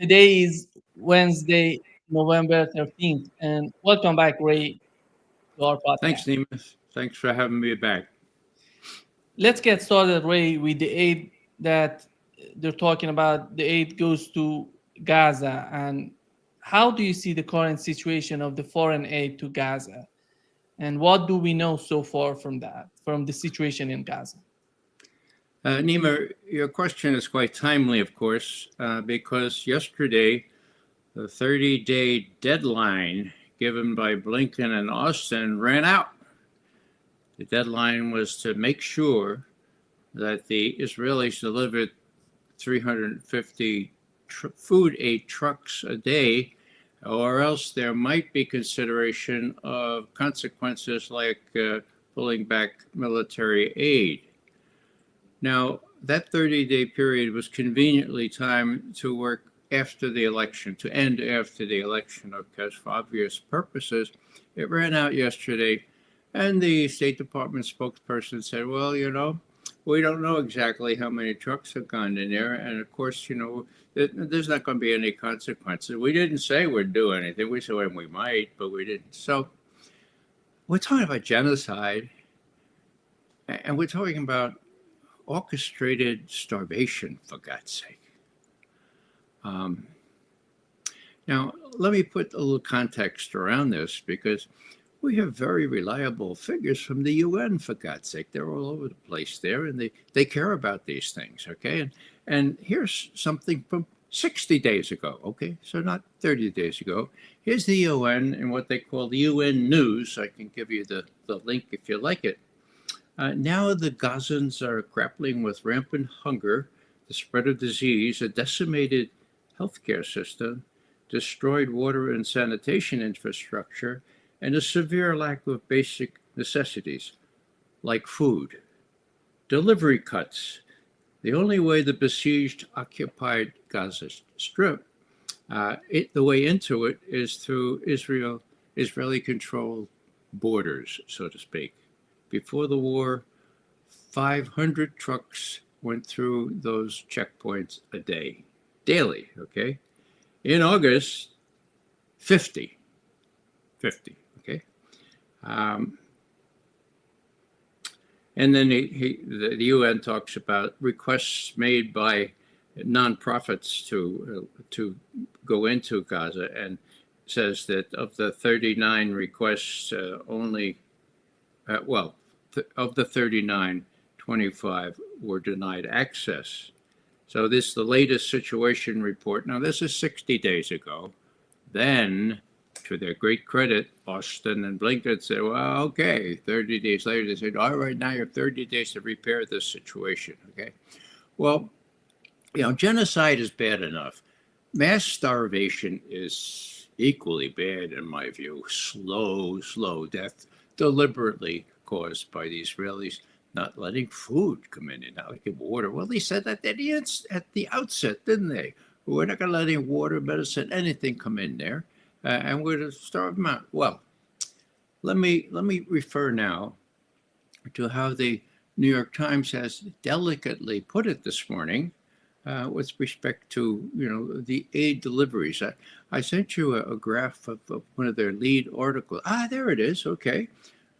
Today is Wednesday, November 13th, and welcome back, Ray, to our Thanks, podcast. Nemus. Thanks for having me back. Let's get started, Ray, with the aid that they're talking about. The aid goes to Gaza, and how do you see the current situation of the foreign aid to Gaza? And what do we know so far from that, from the situation in Gaza? Nima, your question is quite timely, of course, because yesterday the 30-day deadline given by Blinken and Austin ran out. The deadline was to make sure that the Israelis delivered 350 food aid trucks a day, or else there might be consideration of consequences like pulling back military aid. Now, that 30-day period was conveniently timed to work after the election, to end after the election, because for obvious purposes, it ran out yesterday. And the State Department spokesperson said, well, we don't know exactly how many trucks have gone in there. And of course, there's not going to be any consequences. We didn't say we'd do anything. We said, well, we might, but we didn't. So we're talking about genocide, and we're talking about orchestrated starvation, for God's sake. Um, Now, let me put a little context around this because we have very reliable figures from the UN, for God's sake. They're all over the place there, and they care about these things, okay? And here's something from 60 days ago, okay? So not 30 days ago. Here's the UN and what they call the UN News. I can give you the link if you like it. Now the Gazans are grappling with rampant hunger, the spread of disease, a decimated healthcare system, destroyed water and sanitation infrastructure, and a severe lack of basic necessities like food. Delivery cuts. The only way the besieged occupied Gaza Strip, the way into it is through Israeli-controlled borders, so to speak. Before the war, 500 trucks went through those checkpoints a day, daily, okay? In August, 50, okay? Um, and then the UN talks about requests made by nonprofits to go into Gaza, and says that of the 39 requests, of the 39, 25 were denied access. So this is the latest situation report. Now, this is 60 days ago. Then, to their great credit, Austin and Blinken said, well, okay, 30 days later, they said, all right, now you have 30 days to repair this situation, okay? Well, genocide is bad enough. Mass starvation is equally bad, in my view. Slow death, deliberately caused by the Israelis not letting food come in and not getting water. Well, they said that at the outset, didn't they? We're not going to let any water, medicine, anything come in there, and we're going to starve them out. Well, let me refer now to how the New York Times has delicately put it this morning with respect to the aid deliveries. I sent you a graph of one of their lead articles. There it is. Okay.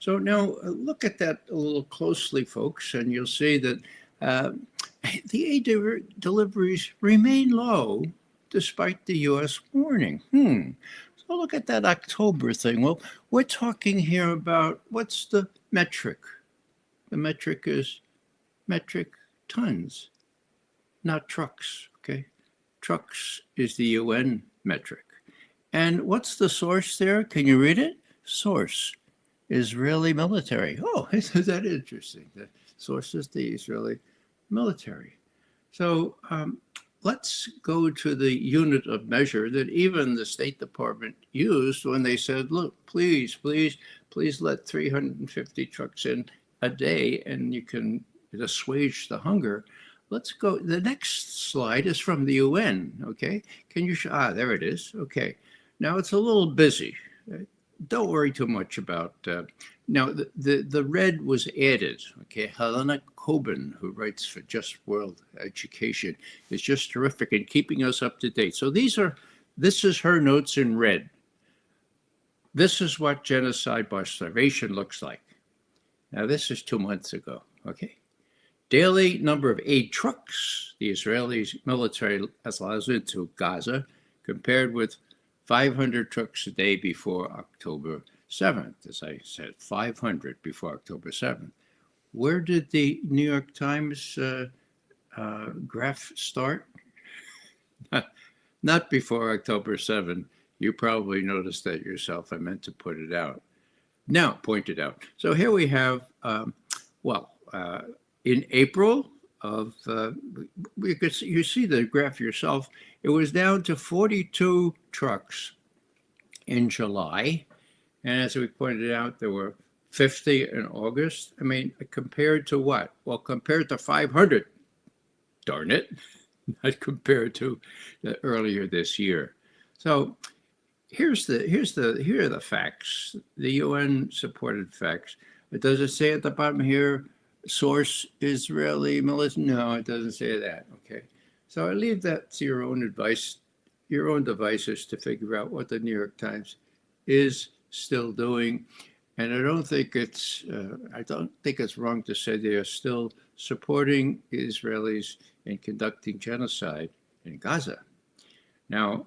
So now look at that a little closely, folks, and you'll see that the aid deliveries remain low despite the U.S. warning. So look at that October thing. Well, we're talking here about what's the metric? The metric is metric tons, not trucks, okay? Trucks is the UN metric. And what's the source there? Can you read it? Source. Israeli military. Oh, isn't that interesting? The source is the Israeli military. So let's go to the unit of measure that even the State Department used when they said, look, please let 350 trucks in a day and you can assuage the hunger. Let's go. The next slide is from the UN, okay? Can you there it is. Okay. Now it's a little busy. Right? don't worry too much about. Now, the red was added. Okay, Helena Coben, who writes for Just World Education, is just terrific in keeping us up to date. So this is her notes in red. This is what genocide by starvation looks like. Now, this is 2 months ago. Okay, daily number of aid trucks the Israeli military has allowed into Gaza, compared with 500 trucks a day before October 7th. As I said, 500 before October 7th. Where did the New York Times graph start? Not before October 7th. You probably noticed that yourself. I meant to put it out. Now, pointed out. So here we have, in April of, you see the graph yourself, it was down to 42 trucks in July. And as we pointed out, there were 50 in August. I mean, compared to what? Well, compared to 500, darn it, not compared to earlier this year. So here are the facts, the UN supported facts. It doesn't say at the bottom here, source Israeli military. No, it doesn't say that. Okay. So I leave that to your own advice, your own devices to figure out what the New York Times is still doing. And I don't think it's wrong to say they are still supporting the Israelis in conducting genocide in Gaza. Now,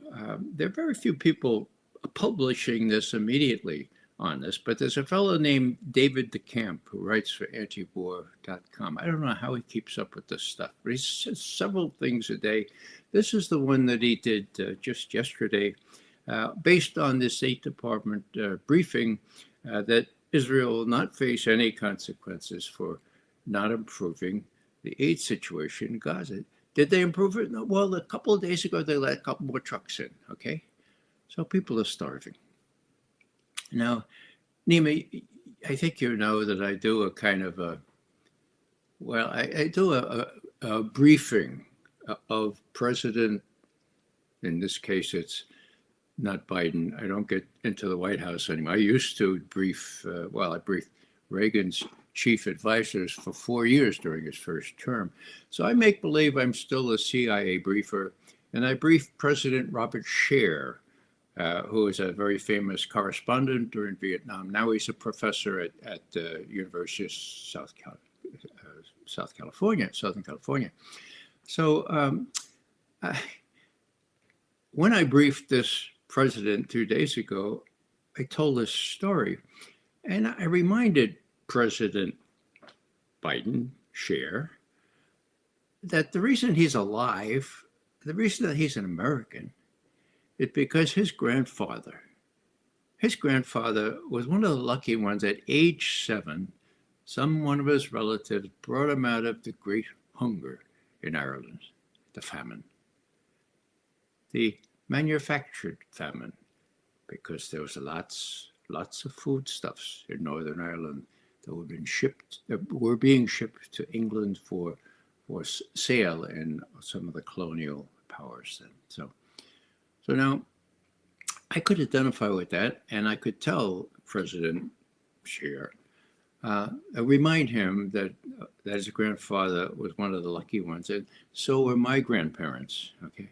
there are very few people publishing this immediately on this, but there's a fellow named David DeCamp who writes for antiwar.com. I don't know how he keeps up with this stuff, but he says several things a day. This is the one that he did just yesterday, based on the State Department briefing that Israel will not face any consequences for not improving the aid situation in Gaza. Did they improve it? No. Well, a couple of days ago, they let a couple more trucks in, okay? So people are starving. Now, Nima, I think you know that I do a kind of I do a briefing of President, in this case, it's not Biden. I don't get into the White House anymore. I used to brief, I briefed Reagan's chief advisors for 4 years during his first term. So I make believe I'm still a CIA briefer, and I briefed President Robert Scheer, who is a very famous correspondent during Vietnam. Now he's a professor at the University of Southern California. So when I briefed this president 2 days ago, I told this story, and I reminded President Biden, Scheer, that the reason he's alive, the reason that he's an American, is because his grandfather was one of the lucky ones. At age 7, one of his relatives brought him out of the great hunger in Ireland, the famine, the manufactured famine, because there was lots of foodstuffs in Northern Ireland that were being shipped to England for sale in some of the colonial powers then. So now I could identify with that, and I could tell President Scheer, remind him that his grandfather was one of the lucky ones, and so were my grandparents. Okay,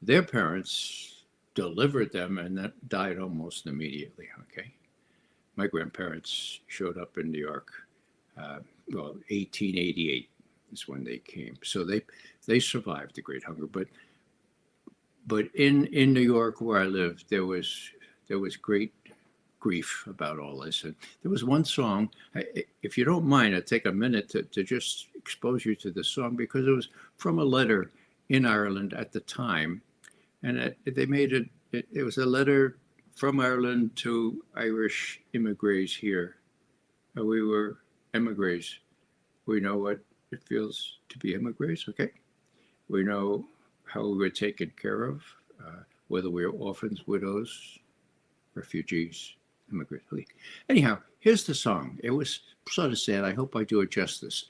their parents delivered them, and that died almost immediately. Okay, my grandparents showed up in New York. 1888 is when they came, so they survived the Great Hunger, But in New York, where I lived, there was great grief about all this. And there was one song, if you don't mind, I'd take a minute to just expose you to the song, because it was from a letter in Ireland at the time. And they made it was a letter from Ireland to Irish immigrants here. We were immigrants. We know what it feels to be immigrants, okay? We know how we were taken care of, whether we were orphans, widows, refugees, immigrants. Anyhow, here's the song. It was sort of sad. I hope I do it justice.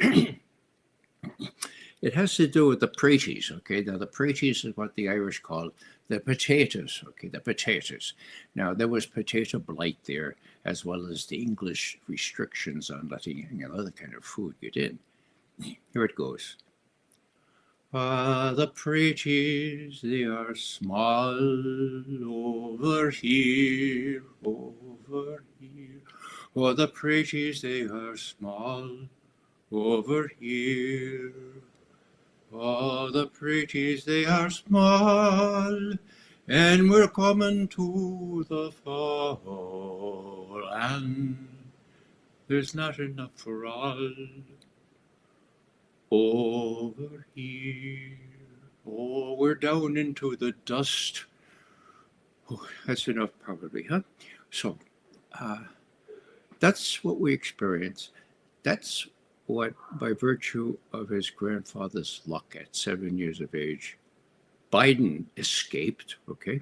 It has to do with the praties, okay? Now, the praties is what the Irish called The potatoes, okay, the potatoes. Now, there was potato blight there, as well as the English restrictions on letting other kind of food get in. Here it goes. The praties, they are small over here, over here. Oh, the praties, they are small over here. Oh, the praties, they are small, and we're coming to the fall, and there's not enough for all over here. Oh, we're down into the dust. Oh, that's enough, probably, huh? So, that's what we experience. That's what, by virtue of his grandfather's luck at 7 years of age, Biden escaped, okay?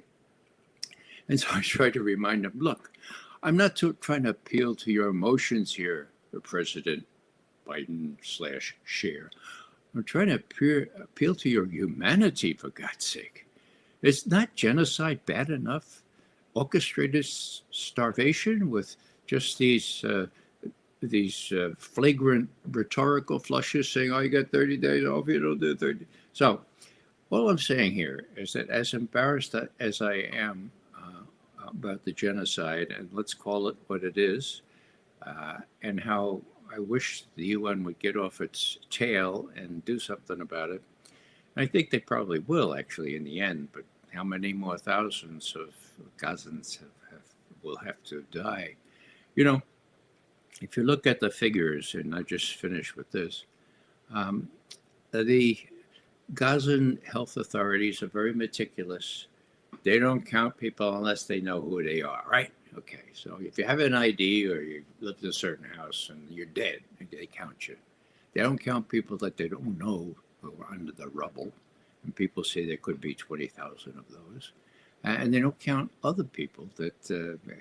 And so I tried to remind him, look, I'm not trying to appeal to your emotions here, President Biden / Cher. I'm trying to appeal to your humanity, for God's sake. Is not genocide bad enough? Orchestrated starvation with just these flagrant rhetorical flushes saying, oh, you got 30 days off, you don't do 30. So all I'm saying here is that as embarrassed as I am about the genocide, and let's call it what it is, and how I wish the UN would get off its tail and do something about it. I think they probably will, actually, in the end, but how many more thousands of Gazans will have to die? You know, if you look at the figures, and I just finished with this, the Gazan health authorities are very meticulous. They don't count people unless they know who they are, right? Okay, so if you have an ID or you live in a certain house and you're dead, they count you. They don't count people that they don't know who are under the rubble. And people say there could be 20,000 of those. And they don't count other people that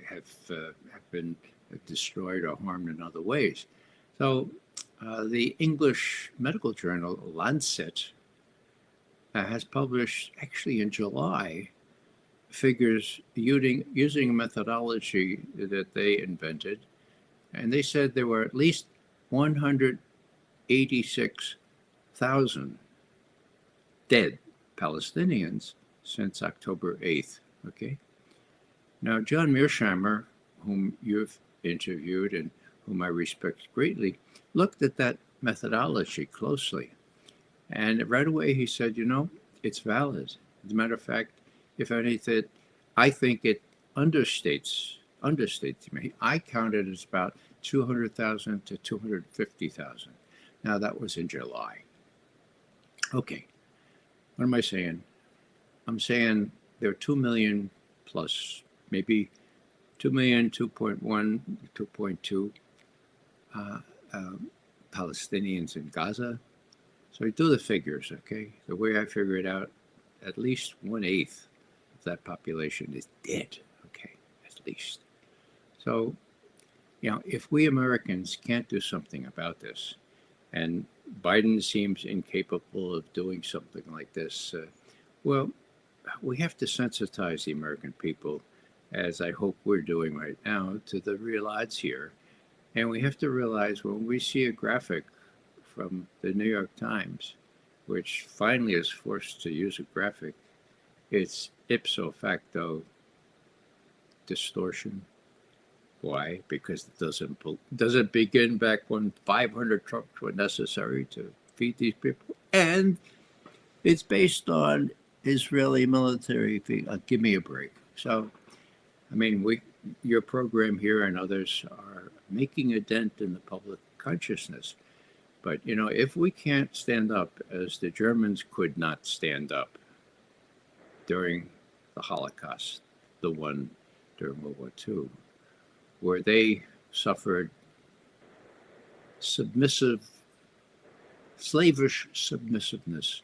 have been destroyed or harmed in other ways. So the English medical journal Lancet has published, actually in July, figures using a methodology that they invented. And they said there were at least 186,000 dead Palestinians since October 8th, okay? Now, John Mearsheimer, whom you've interviewed and whom I respect greatly, looked at that methodology closely. And right away he said, you know, it's valid. As a matter of fact, if anything, I think it understates me. I counted as about 200,000 to 250,000. Now, that was in July. Okay, what am I saying? I'm saying there are 2 million plus, maybe 2 million, 2.1, 2.2 Palestinians in Gaza. So you do the figures, okay? The way I figure it out, at least 1/8 of that population is dead, okay, at least. So, you know, if we Americans can't do something about this, and Biden seems incapable of doing something like this, well, we have to sensitize the American people, as I hope we're doing right now, to the real odds here. And we have to realize when we see a graphic from the New York Times, which finally is forced to use a graphic, it's ipso facto distortion. Why? Because it doesn't begin back when 500 trucks were necessary to feed these people, and it's based on Israeli military. Give me a break. So, I mean, your program here and others are making a dent in the public consciousness. But, you know, if we can't stand up as the Germans could not stand up during the Holocaust, the one during World War II, where they suffered slavish submissiveness,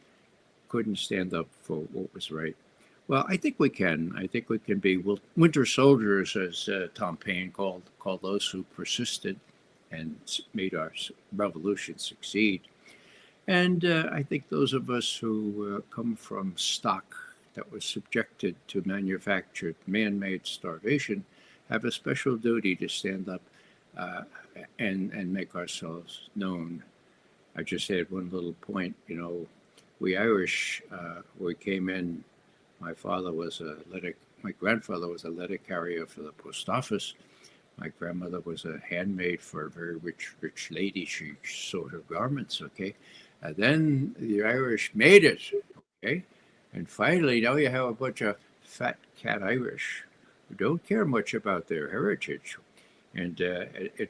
couldn't stand up for what was right. Well, I think we can. I think we can be winter soldiers, as Tom Paine called those who persisted and made our revolution succeed. And I think those of us who come from stock that was subjected to manufactured man-made starvation have a special duty to stand up and make ourselves known. I just had one little point. We Irish, we came in. My grandfather was a letter carrier for the post office. My grandmother was a handmaid for a very rich lady. She sewed her garments, okay? And then the Irish made it, okay? And finally, now you have a bunch of fat cat Irish who don't care much about their heritage. And at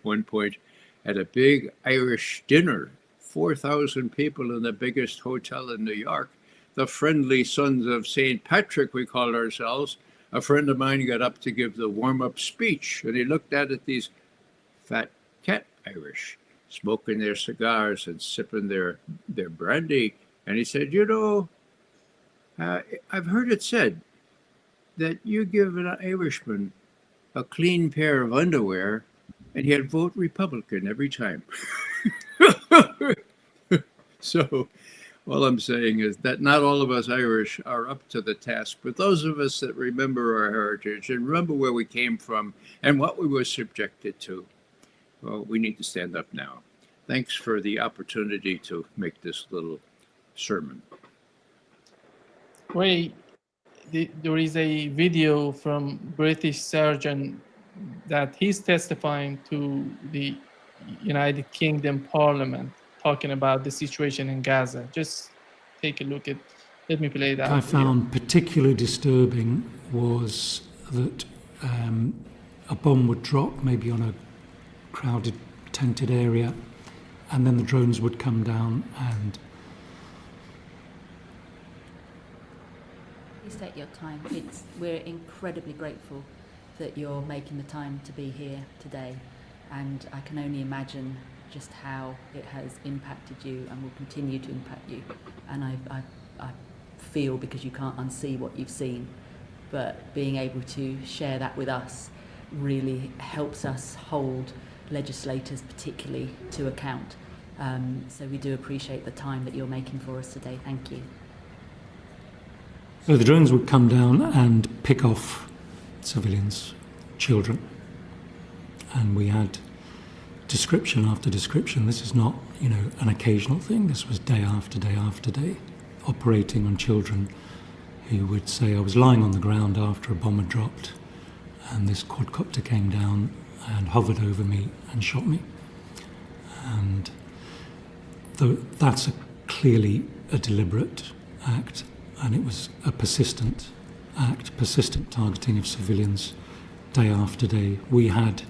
one point, at a big Irish dinner, 4,000 people in the biggest hotel in New York, the friendly sons of St. Patrick, we called ourselves, a friend of mine got up to give the warm-up speech, and he looked at these fat cat Irish, smoking their cigars and sipping their brandy, and he said, I've heard it said that you give an Irishman a clean pair of underwear, and he'll vote Republican every time. So all I'm saying is that not all of us Irish are up to the task, but those of us that remember our heritage and remember where we came from and what we were subjected to, well, we need to stand up now. Thanks for the opportunity to make this little sermon. Ray, there is a video from British surgeon that he's testifying to the United Kingdom Parliament, talking about the situation in Gaza. Just take a look at. Let me play that. What I found particularly disturbing was that a bomb would drop maybe on a crowded, tented area, and then the drones would come down and. Please take your time. We're incredibly grateful that you're making the time to be here today, and I can only imagine just how it has impacted you and will continue to impact you. And I feel, because you can't unsee what you've seen, but being able to share that with us really helps us hold legislators particularly to account. So we do appreciate the time that you're making for us today. Thank you. So the drones would come down and pick off civilians, children, and we had description after description. This is not, an occasional thing. This was day after day after day, operating on children who would say, I was lying on the ground after a bomb had dropped, and this quadcopter came down and hovered over me and shot me. And that's clearly a deliberate act, and it was a persistent act, persistent targeting of civilians day after day. We had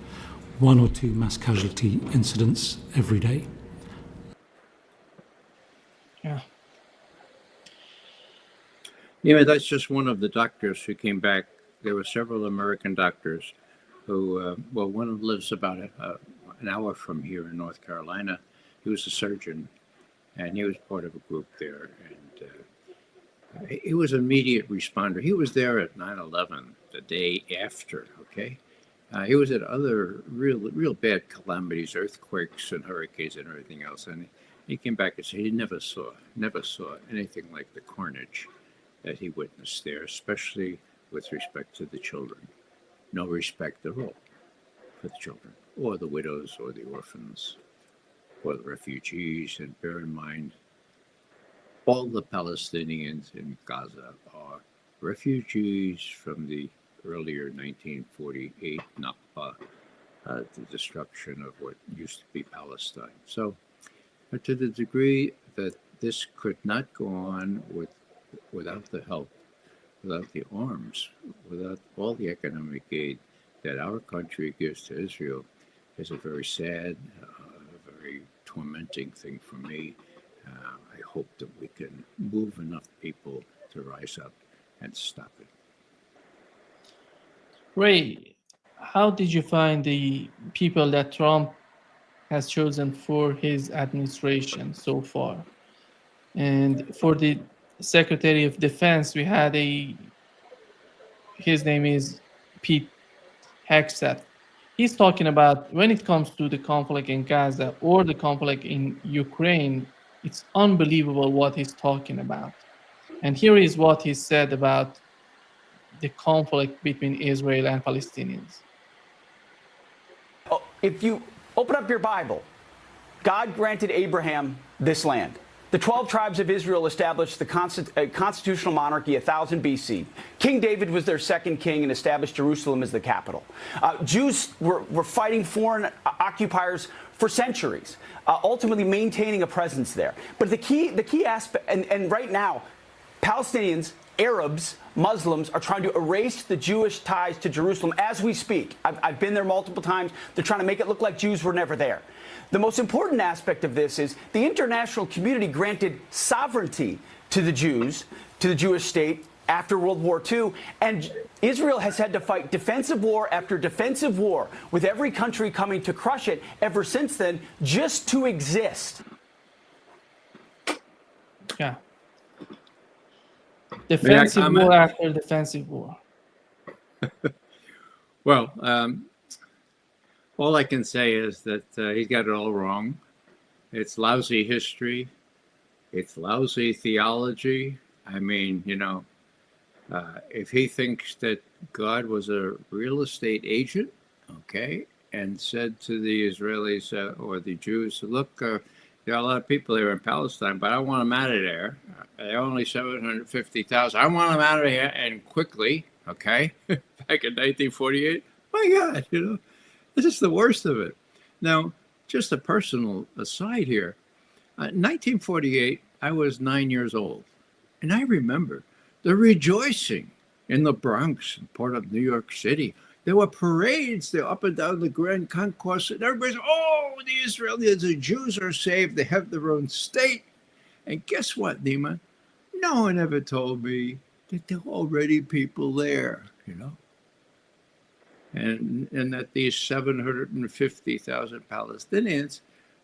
1 or 2 mass casualty incidents every day. Yeah. That's just one of the doctors who came back. There were several American doctors who, one of them lives about an hour from here in North Carolina. He was a surgeon, and he was part of a group there. And he was an immediate responder. He was there at 9/11, the day after, okay? He was at other real bad calamities, earthquakes and hurricanes and everything else. And he came back and said he never saw anything like the carnage that he witnessed there, especially with respect to the children. No respect at all for the children, or the widows, or the orphans, or the refugees. And bear in mind, all the Palestinians in Gaza are refugees from the earlier 1948 Nakba, the destruction of what used to be Palestine. So, to the degree that this could not go on without the help, without the arms, without all the economic aid that our country gives to Israel, is a very sad, very tormenting thing for me. I hope that we can move enough people to rise up and stop it. Ray, how did you find the people that Trump has chosen for his administration so far? And for the Secretary of Defense, we had his name is Pete Hegseth. He's talking about when it comes to the conflict in Gaza or the conflict in Ukraine, it's unbelievable what he's talking about. And here is what he said about the conflict between Israel and Palestinians. Oh, if you open up your Bible, God granted Abraham this land. The 12 tribes of Israel established the constitutional monarchy 1000 BC. King David was their second king and established Jerusalem as the capital. Jews were fighting foreign occupiers for centuries, ultimately maintaining a presence there. But the key aspect, and right now, Palestinians, Arabs, Muslims are trying to erase the Jewish ties to Jerusalem as we speak. I've been there multiple times. They're trying to make it look like Jews were never there. The most important aspect of this is the international community granted sovereignty to the Jews, to the Jewish state after World War II, and Israel has had to fight defensive war after defensive war with every country coming to crush it ever since then, just to exist. Yeah. Defensive war after defensive war. Well, all I can say is that he's got it all wrong. It's lousy history. It's lousy theology. I mean, if he thinks that God was a real estate agent, okay, and said to the Israelis or the Jews, look, there are a lot of people here in Palestine, but I want them out of there. There are only 750,000. I want them out of here and quickly, okay, back in 1948. My God, this is the worst of it. Now, just a personal aside here. 1948, I was 9 years old. And I remember the rejoicing in the Bronx, part of New York City. There were parades there up and down the Grand Concourse. And everybody's, the Israelis, the Jews are saved. They have their own state. And guess what, Nima? No one ever told me that there were already people there, And that these 750,000 Palestinians,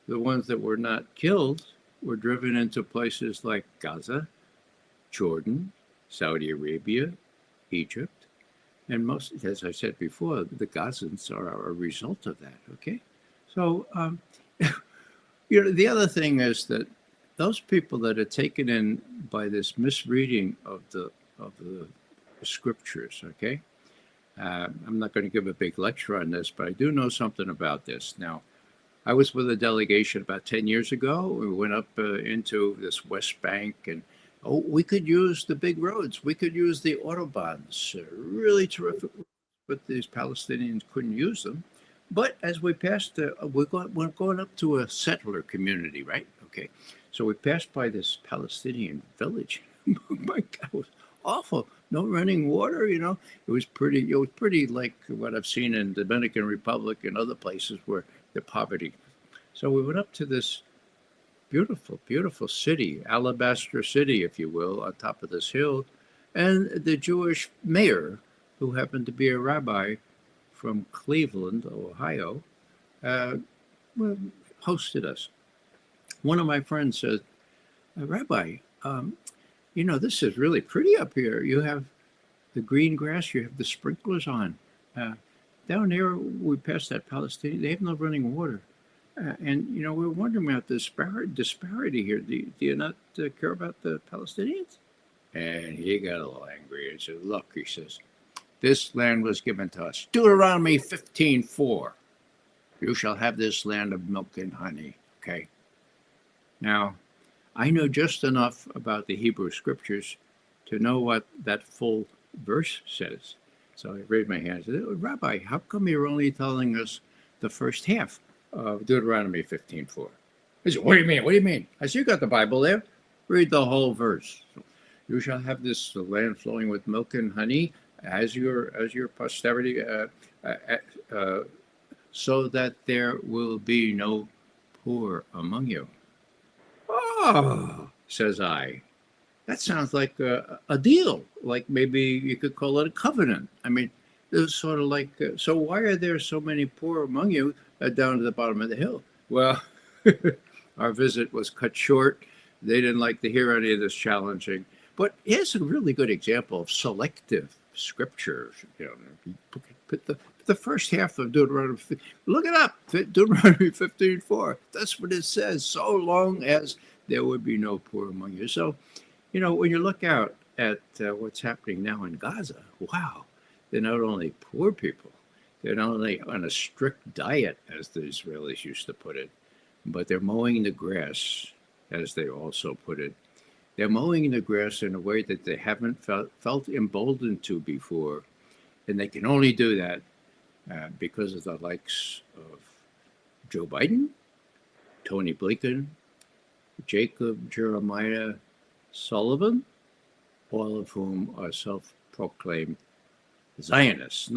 the ones that were not killed, were driven into places like Gaza, Jordan, Saudi Arabia, Egypt, and most, as I said before, the Gazans are a result of that, okay? So, the other thing is that those people that are taken in by this misreading of the scriptures, okay? I'm not going to give a big lecture on this, but I do know something about this. Now, I was with a delegation about 10 years ago. We went up into this West Bank, and we could use the big roads. We could use the autobahns, really terrific, but these Palestinians couldn't use them. But as we passed, we're going up to a settler community, right? Okay, so we passed by this Palestinian village. Oh my God, it was awful. No running water, It was pretty like what I've seen in the Dominican Republic and other places where the poverty. So we went up to this beautiful, beautiful city, alabaster city, if you will, on top of this hill. And the Jewish mayor, who happened to be a rabbi from Cleveland, Ohio, hosted us. One of my friends said, Rabbi, this is really pretty up here. You have the green grass, you have the sprinklers on. Down there, we passed that Palestinian, they have no running water. And we're wondering about the disparity here. Do you not care about the Palestinians? And he got a little angry and said, look, he says, this land was given to us. Deuteronomy 15:4. You shall have this land of milk and honey. Okay. Now, I know just enough about the Hebrew scriptures to know what that full verse says. So I raised my hand and said, Rabbi, how come you're only telling us the first half of Deuteronomy 15:4? He said, what do you mean? What do you mean? I said, you got the Bible there. Read the whole verse. You shall have this land flowing with milk and honey as your posterity, so that there will be no poor among you. Oh, says I. That sounds like a deal. Like maybe you could call it a covenant. I mean, it was sort of like, so why are there so many poor among you down to the bottom of the hill? Well, our visit was cut short. They didn't like to hear any of this challenging. But here's a really good example of selective scripture. Put the first half of Deuteronomy. Look it up. Deuteronomy 15:4. That's what it says. So long as there would be no poor among you. So, You know, when you look out at what's happening now in Gaza, wow, they're not only poor people, they're not only on a strict diet, as the Israelis used to put it, but they're mowing the grass, as they also put it. They're mowing the grass in a way that they haven't felt emboldened to before. And they can only do that because of the likes of Joe Biden, Tony Blinken, Jacob Jeremiah Sullivan, all of whom are self-proclaimed Zionists.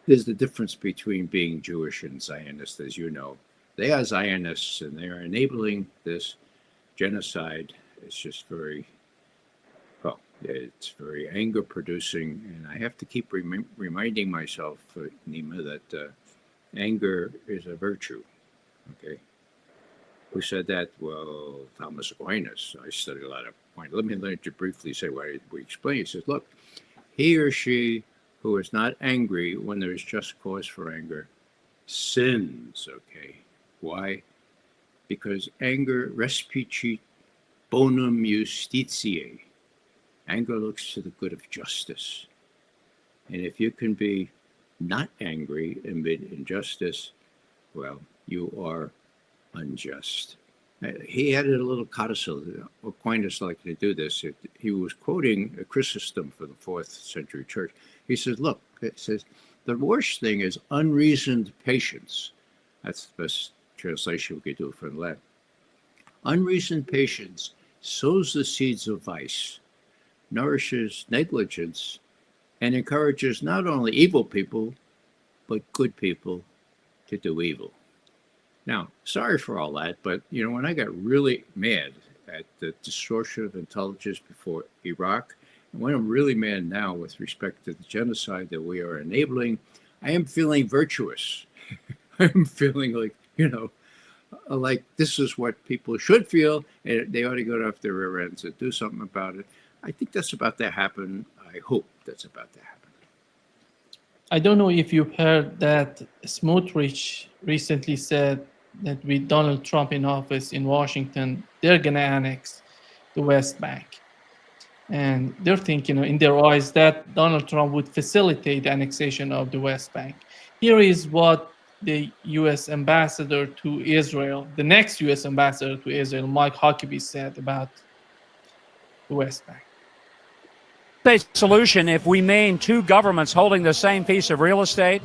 There's the difference between being Jewish and Zionist, as you know. They are Zionists, and they are enabling this genocide. It's just very, well, it's very anger-producing, and I have to keep reminding myself, Nima, that anger is a virtue. Okay, who said that? Well, Thomas Aquinas. I studied a lot of Aquinas. Let me briefly say what we explained. He says, look, he or she who is not angry when there is just cause for anger sins. Okay, why? Because anger respicit bonum justitiae. Anger looks to the good of justice. And if you can be not angry amid injustice, well, you are unjust. He added a little codicil. Aquinas liked to do this. He was quoting a Chrysostom for the 4th century church. He says, look, it says, the worst thing is unreasoned patience. That's the best translation we could do from Latin. Unreasoned patience sows the seeds of vice, nourishes negligence, and encourages not only evil people, but good people to do evil. Now, sorry for all that, but you know, when I got really mad at the distortion of intelligence before Iraq, and when I'm really mad now with respect to the genocide that we are enabling, I am feeling virtuous. I'm feeling like, you know, like this is what people should feel, and they ought to go off their rear ends and do something about it. I think that's about to happen. I hope that's about to happen. I don't know if you've heard that Smotrich recently said that with Donald Trump in office in Washington, they're going to annex the West Bank. And they're thinking, in their eyes, that Donald Trump would facilitate the annexation of the West Bank. Here is what the U.S. ambassador to Israel, the next U.S. ambassador to Israel, Mike Huckabee, said about the West Bank. State solution, if we mean two governments holding the same piece of real estate,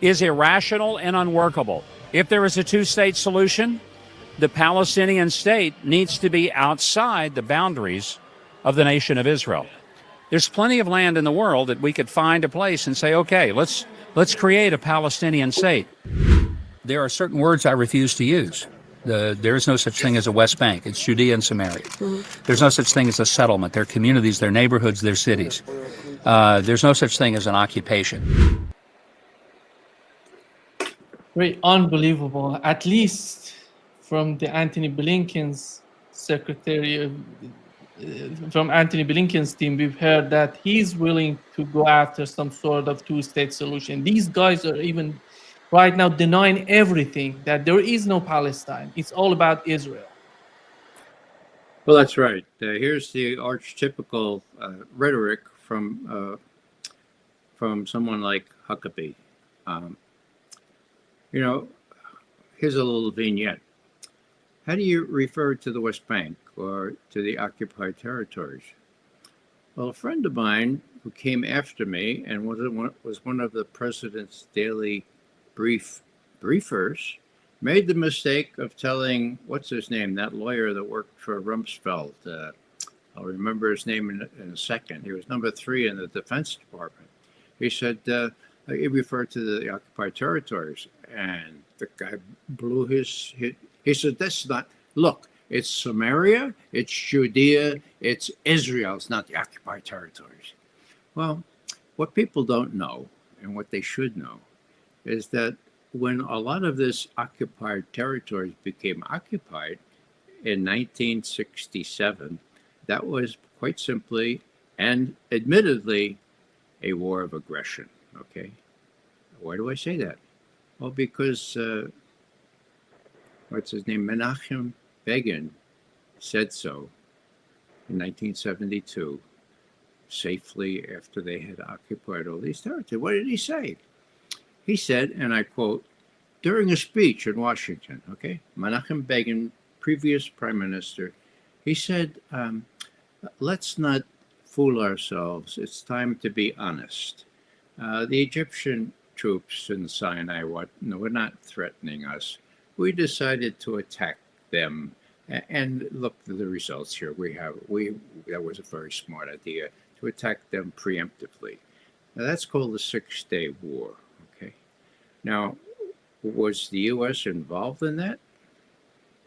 is irrational and unworkable. If there is a two-state solution, the Palestinian state needs to be outside the boundaries of the nation of Israel. There's plenty of land in the world that we could find a place and say, okay, let's create a Palestinian state. There are certain words I refuse to use. There is no such thing as a West Bank. It's Judea and Samaria. There's no such thing as a settlement. They're communities, they're neighborhoods, they're cities. There's no such thing as an occupation. Very unbelievable. At least from the Antony Blinken's from Antony Blinken's team, we've heard that he's willing to go after some sort of two-state solution. These guys are even right now denying everything, that there is no Palestine. It's all about Israel. Well, that's right. Here's the archetypical rhetoric from someone like Huckabee. You know, here's a little vignette. How do you refer to the West Bank or to the occupied territories? Well, a friend of mine who came after me and was one of the president's daily briefers made the mistake of telling, what's his name, that lawyer that worked for Rumsfeld. I'll remember his name in a second. He was number 3 in the Defense Department. He said, he referred to the occupied territories. And the guy blew he said, that's not, look, it's Samaria, it's Judea, it's Israel, it's not the occupied territories. Well, what people don't know, and what they should know, is that when a lot of this occupied territories became occupied in 1967, that was quite simply and admittedly a war of aggression, okay? Why do I say that? Well, because, what's his name, Menachem Begin said so. in 1972, safely after they had occupied all these territories. What did he say? He said, and I quote, during a speech in Washington, okay, Menachem Begin, previous prime minister, he said, let's not fool ourselves. It's time to be honest. The Egyptian troops in Sinai were not threatening us. We decided to attack them. And look at the results here. That was a very smart idea, to attack them preemptively. Now, that's called the Six-Day War, okay? Now, was the U.S. involved in that?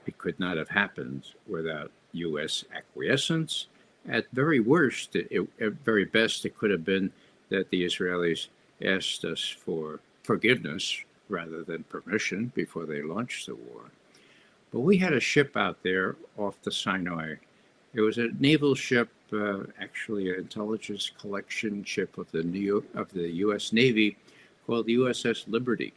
It could not have happened without U.S. acquiescence. At very worst, at very best, it could have been that the Israelis asked us for forgiveness rather than permission before they launched the war. But we had a ship out there off the Sinai. It was a naval ship, actually an intelligence collection ship of the U.S. Navy, called the USS Liberty.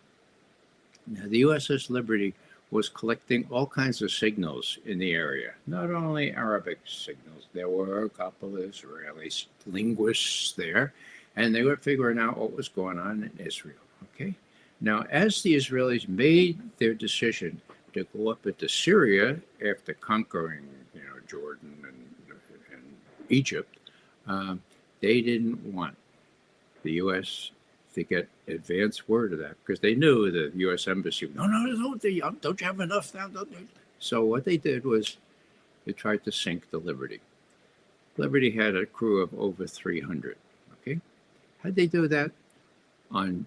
Now, the USS Liberty was collecting all kinds of signals in the area, not only Arabic signals. There were a couple of Israeli linguists there, and they were figuring out what was going on in Israel. Okay. Now, as the Israelis made their decision to go up into Syria after conquering, Jordan and Egypt, they didn't want the U.S. to get advance word of that, because they knew the U.S. Embassy, don't you have enough now? So what they did was they tried to sink the Liberty. Liberty had a crew of over 300. Okay, how'd they do that? On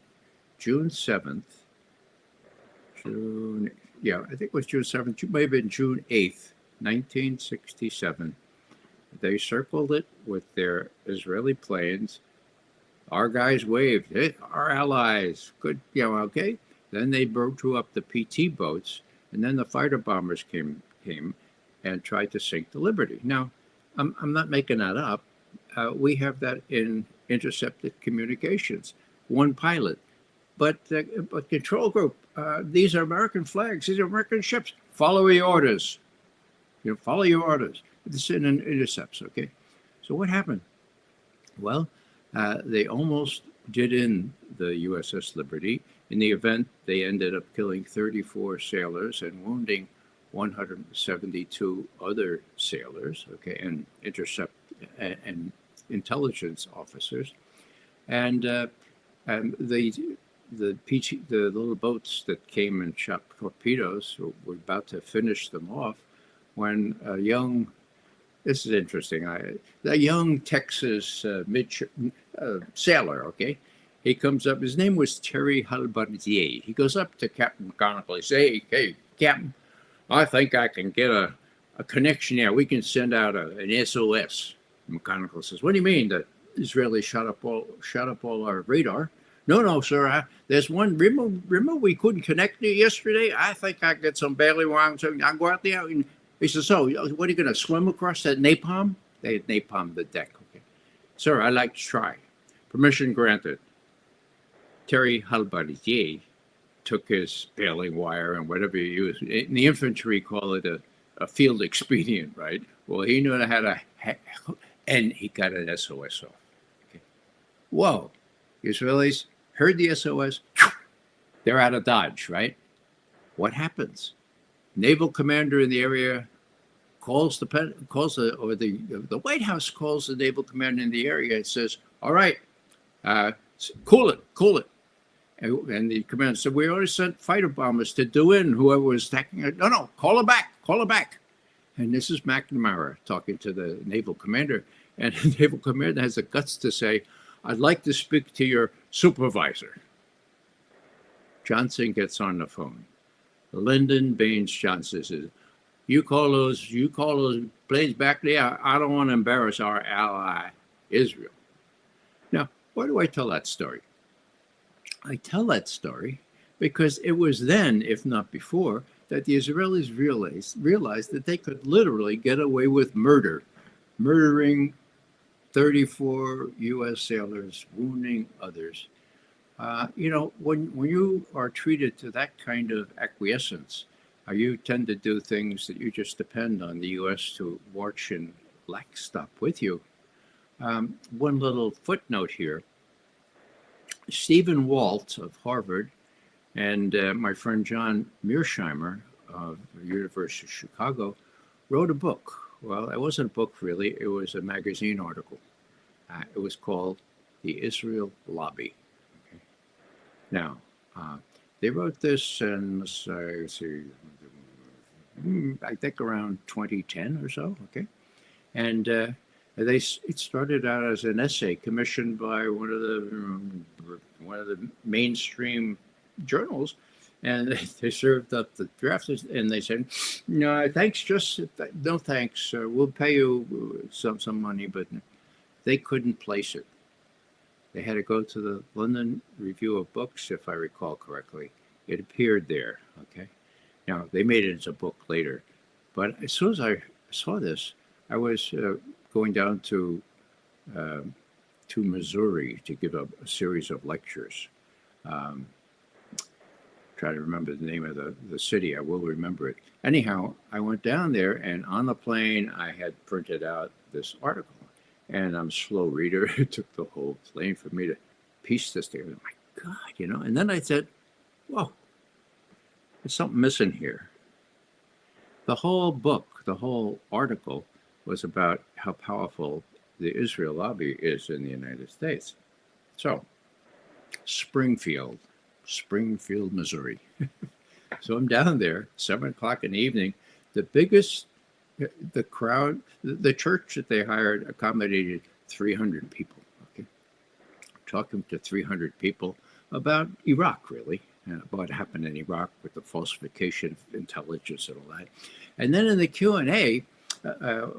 June 7th, I think it was June 7th, it may have been June 8th, 1967. They circled it with their Israeli planes. Our guys waved, hey, our allies, good, okay. Then they drew up the PT boats, and then the fighter bombers came and tried to sink the Liberty. Now, I'm not making that up. We have that in intercepted communications. One pilot, but control group. These are American flags. These are American ships. Follow your orders. Follow your orders. This is in intercepts. Okay. So what happened? Well, they almost did in the USS Liberty. In the event, they ended up killing 34 sailors and wounding 172 other sailors, okay, and intercept and intelligence officers. And the little boats that came and shot torpedoes were about to finish them off when a young, this is interesting, a young Texas sailor, okay, he comes up, his name was Terry Halbardier. He goes up to Captain McGonigal. He says, hey, Captain, I think I can get a connection here. We can send out an SOS. McGonigal says, what do you mean? The Israelis shot up all our radar? No, sir. There's one. Remember we couldn't connect it yesterday? I think I get some barely wrong. So I'll go out there. And he says, so what are you going to swim across that napalm? They had napalm the deck. Okay, sir, I'd like to try. Permission granted. Terry Halbardier took his baling wire and whatever he used. In the infantry, call it a field expedient, right? Well, he knew how to, and he got an SOS off. Okay. Whoa. The Israelis heard the SOS. They're out of Dodge, right? What happens? Naval commander in the area calls the White House calls the naval commander in the area and says, all right, cool it. And the commander said, we already sent fighter bombers to do in whoever was attacking it. No, call her back. And this is McNamara talking to the naval commander. And the naval commander has the guts to say, I'd like to speak to your supervisor. Johnson gets on the phone. Lyndon Baines Johnson says, you call those planes back there. I don't want to embarrass our ally, Israel. Now, why do I tell that story? I tell that story because it was then, if not before, that the Israelis realized that they could literally get away with murdering 34 U.S. sailors, wounding others. When you are treated to that kind of acquiescence, you tend to do things that you just depend on the U.S. to march in stop with you. One little footnote here. Stephen Walt of Harvard and my friend John Mearsheimer of the University of Chicago wrote a book. Well, it wasn't a book really, it was a magazine article. It was called The Israel Lobby. Okay. Now, they wrote this in, I think around 2010 or so, okay? And it started out as an essay commissioned by one of the mainstream journals, and they served up the draft, and they said, "No, thanks, no thanks. We'll pay you some money," but they couldn't place it. They had to go to the London Review of Books, if I recall correctly. It appeared there. Okay, now they made it as a book later, but as soon as I saw this, I was going down to Missouri to give a series of lectures. Try to remember the name of the city. I will remember it. Anyhow, I went down there, and on the plane, I had printed out this article. And I'm a slow reader. It took the whole plane for me to piece this together. My God, you know. And then I said, whoa, there's something missing here. The whole book, the whole article was about how powerful the Israel lobby is in the United States. So, Springfield, Missouri. So I'm down there, 7 o'clock in the evening. The crowd, the church that they hired accommodated 300 people. Okay, talking to 300 people about Iraq, really, and about what happened in Iraq with the falsification of intelligence and all that. And then in the Q&A,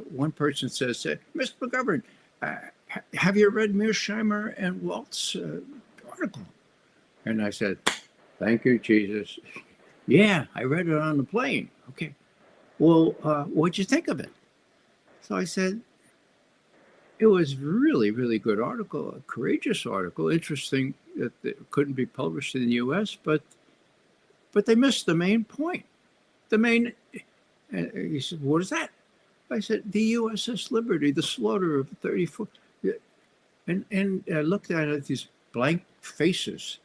one person says, "Mr. McGovern, have you read Mearsheimer and Walt's article?" And I said, "Thank you, Jesus. Yeah, I read it on the plane." Okay. Well, what'd you think of it? So I said, it was really, really good article, a courageous article, interesting that it couldn't be published in the U.S., but they missed the main point. And he said, "What is that?" I said, "The USS Liberty, the slaughter of 34. And I looked at it, these blank faces,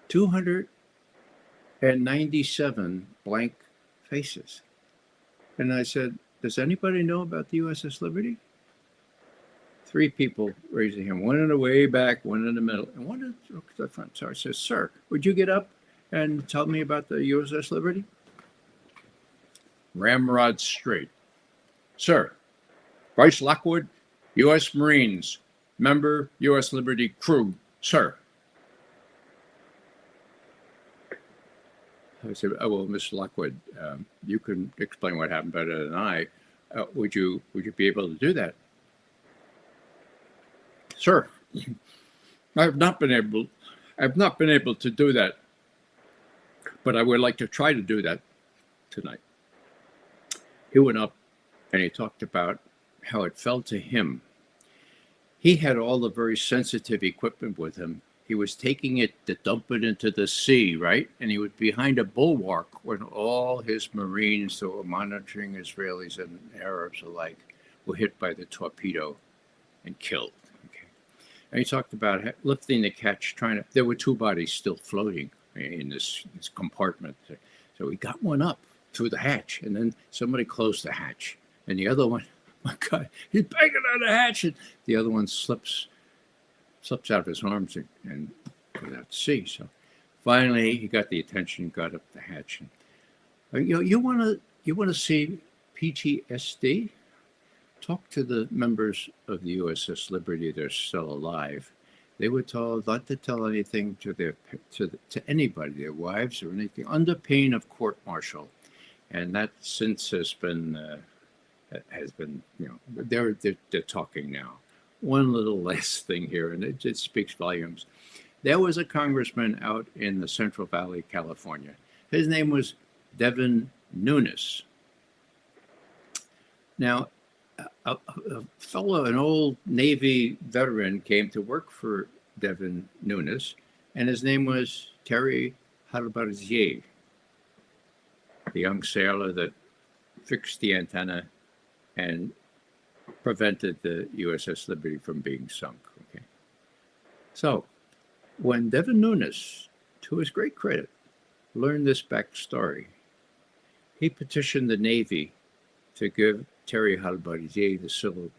297 blank faces. And I said, "Does anybody know about the USS Liberty?" 3 people raised their hand, one in the way back, one in the middle, and one in the front. So I said, "Sir, would you get up and tell me about the USS Liberty?" Ramrod straight. "Sir, Bryce Lockwood, U.S. Marines, member, U.S. Liberty crew, sir." I said, "Oh, well, Mr. Lockwood, you can explain what happened better than I. Would you be able to do that?" "Sir, I have not been able to do that, but I would like to try to do that tonight." He went up and he talked about how it felt to him. He had all the very sensitive equipment with him. He was taking it to dump it into the sea, right? And he was behind a bulwark when all his Marines that were monitoring Israelis and Arabs alike were hit by the torpedo and killed. Okay. And he talked about lifting the catch, there were 2 bodies still floating in this compartment. So he got one up through the hatch, and then somebody closed the hatch. And the other one, my God, he's banging on the hatch, and the other one slips out of his arms and goes out to sea. So finally, he got the attention, got up the hatch. And, you want to see PTSD? Talk to the members of the USS Liberty that are still alive. They were told not to tell anything to anybody, their wives or anything, under pain of court-martial. And that since has been, they're talking now. One little last thing here, and it speaks volumes. There was a congressman out in the Central Valley, California. His name was Devin Nunes. Now, a fellow, an old Navy veteran, came to work for Devin Nunes, and his name was Terry Halbarzier, the young sailor that fixed the antenna and prevented the USS Liberty from being sunk. Okay. So when Devin Nunes, to his great credit, learned this backstory, he petitioned the Navy to give Terry Halbardier the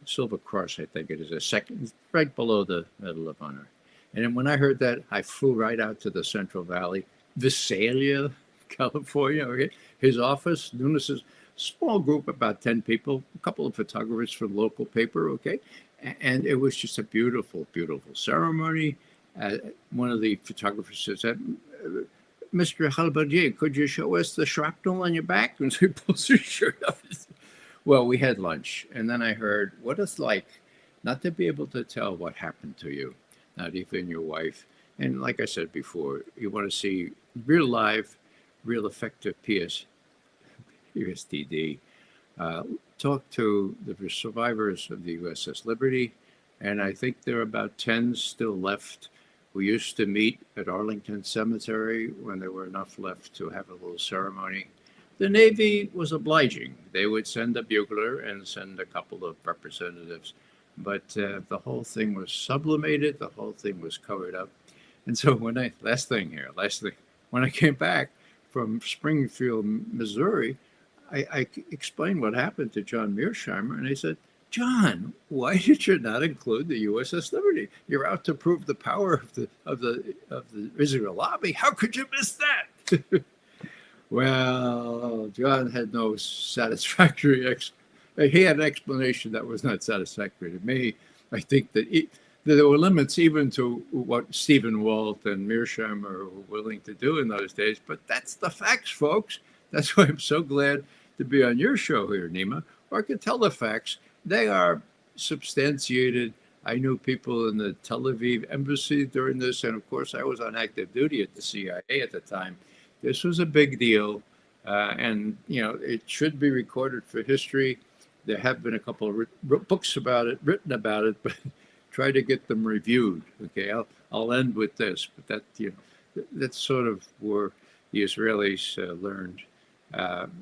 Silver Cross, I think it is, a second, right below the Medal of Honor. And then when I heard that, I flew right out to the Central Valley, Visalia, California. Okay? His office, Nunes's small group, about 10 people, a couple of photographers from local paper, okay? And it was just a beautiful, beautiful ceremony. One of the photographers says, Mr. Halbardier, could you show us the shrapnel on your back? And so he pulls his shirt up. Well, we had lunch, and then I heard what it's like not to be able to tell what happened to you, not even your wife. And like I said before, you want to see real live, real effective PSTD. Talk to the survivors of the USS Liberty, and I think there are about 10 still left. We used to meet at Arlington Cemetery when there were enough left to have a little ceremony. The Navy was obliging. They would send a bugler and send a couple of representatives. But the whole thing was sublimated. The whole thing was covered up. And so when I came back from Springfield, Missouri, I explained what happened to John Mearsheimer. And they said, John, why did you not include the USS Liberty? You're out to prove the power of the Israel lobby. How could you miss that? Well, John had no satisfactory he had an explanation that was not satisfactory to me. I think that there were limits even to what Stephen Walt and Mearsheimer were willing to do in those days. But that's the facts, folks. That's why I'm so glad to be on your show here, Nima, where I can tell the facts. They are substantiated. I knew people in the Tel Aviv embassy during this, and of course I was on active duty at the CIA at the time. This was a big deal, and it should be recorded for history. There have been a couple of books about it, written about it, but try to get them reviewed. Okay, I'll end with this, but that's sort of where the Israelis learned,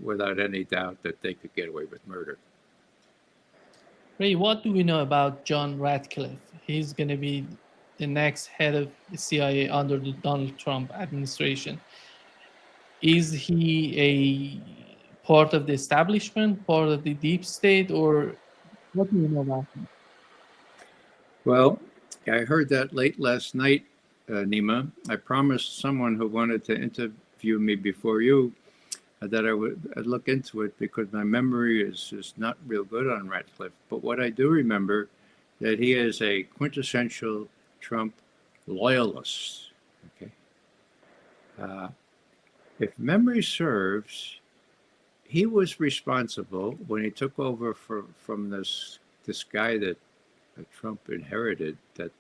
without any doubt, that they could get away with murder. Ray, what do we know about John Ratcliffe? He's going to be the next head of the CIA under the Donald Trump administration. Is he a part of the establishment, part of the deep state, or what do we know about him? Well, I heard that late last night, Nima. I promised someone who wanted to interview me before you that I'd look into it, because my memory is not real good on Ratcliffe. But what I do remember, that he is a quintessential Trump loyalist. Okay. If memory serves, he was responsible when he took over from this guy that Trump inherited, that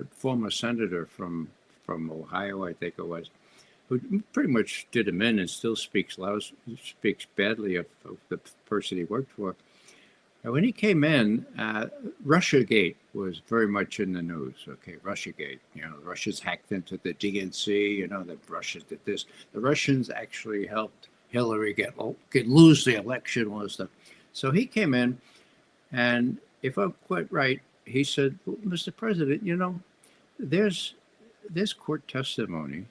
former senator from Ohio, I think it was, who pretty much did him in and still speaks badly of the person he worked for. And when he came in, Russiagate was very much in the news. Okay, Russiagate. The Russians hacked into the DNC. The Russians did this. The Russians actually helped Hillary lose the election. All this stuff. So he came in, and if I'm quite right, he said, well, Mr. President, there's court testimony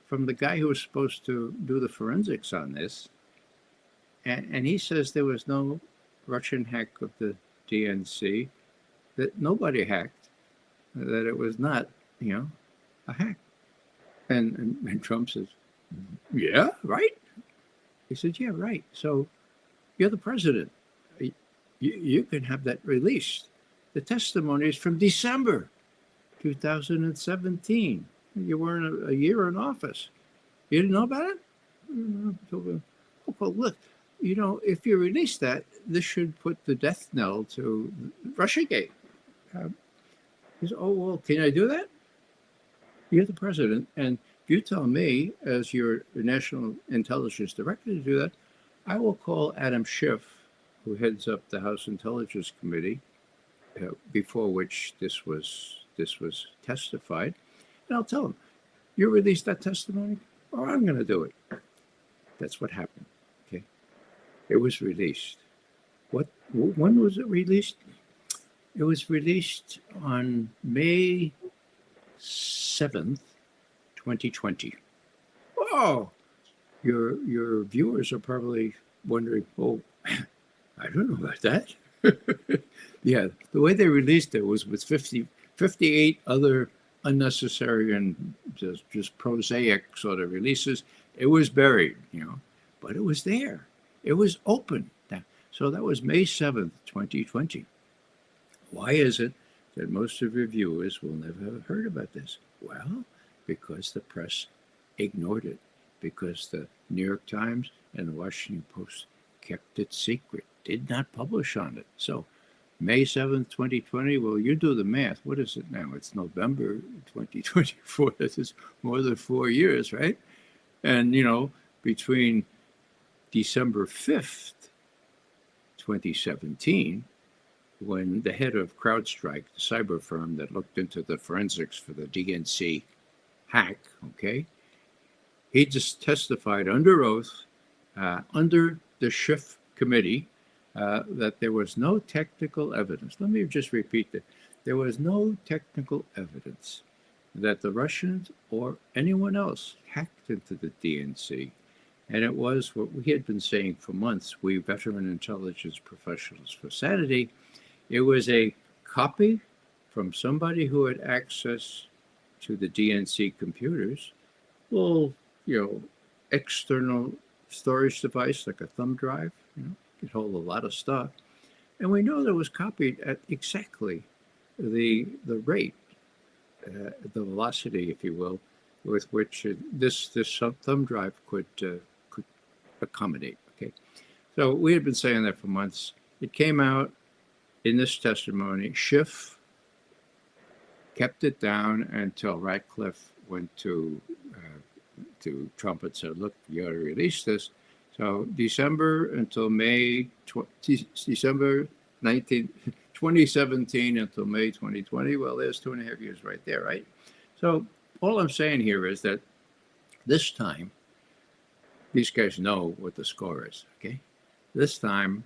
from the guy who was supposed to do the forensics on this, and he says there was no Russian hack of the DNC, that nobody hacked, that it was not, a hack. And Trump says, yeah, right. He said, yeah, right. So you're the president. You can have that released. The testimony is from December 2017. You weren't a year in office. You didn't know about it? Well, look, if you release that, this should put the death knell to Russiagate. He said, oh, well, can I do that? You're the president, and if you tell me, as your national intelligence director, to do that, I will call Adam Schiff, who heads up the House Intelligence Committee, before which this was testified, and I'll tell him, you release that testimony, or I'm going to do it. That's what happened. Okay, it was released. When was it released? It was released on May 7th, 2020. Oh, your viewers are probably wondering, oh, I don't know about that. Yeah, the way they released it was with 58 other unnecessary and just prosaic sort of releases. It was buried, but it was there. It was open. So that was May 7th, 2020. Why is it that most of your viewers will never have heard about this? Well, because the press ignored it, because the New York Times and the Washington Post kept it secret, did not publish on it. So May 7th, 2020, well, you do the math. What is it now? It's November 2024. This is more than 4 years, right? And, between December 5th, 2017, when the head of CrowdStrike, the cyber firm that looked into the forensics for the DNC hack, okay, he just testified under oath, under the Schiff committee, that there was no technical evidence. Let me just repeat that. There was no technical evidence that the Russians or anyone else hacked into the DNC. And it was what we had been saying for months, we veteran intelligence professionals for sanity. It was a copy from somebody who had access to the DNC computers, little, external storage device like a thumb drive, could hold a lot of stuff. And we know that it was copied at exactly the rate, the velocity, if you will, with which this thumb drive could accommodate. Okay, so we had been saying that for months. It came out in this testimony. Schiff kept it down until Ratcliffe went to Trump and said, "Look, you ought to release this." So December until December 2017 until May 2020. Well, there's 2.5 years right there, right? So all I'm saying here is that this time, these guys know what the score is, okay? This time,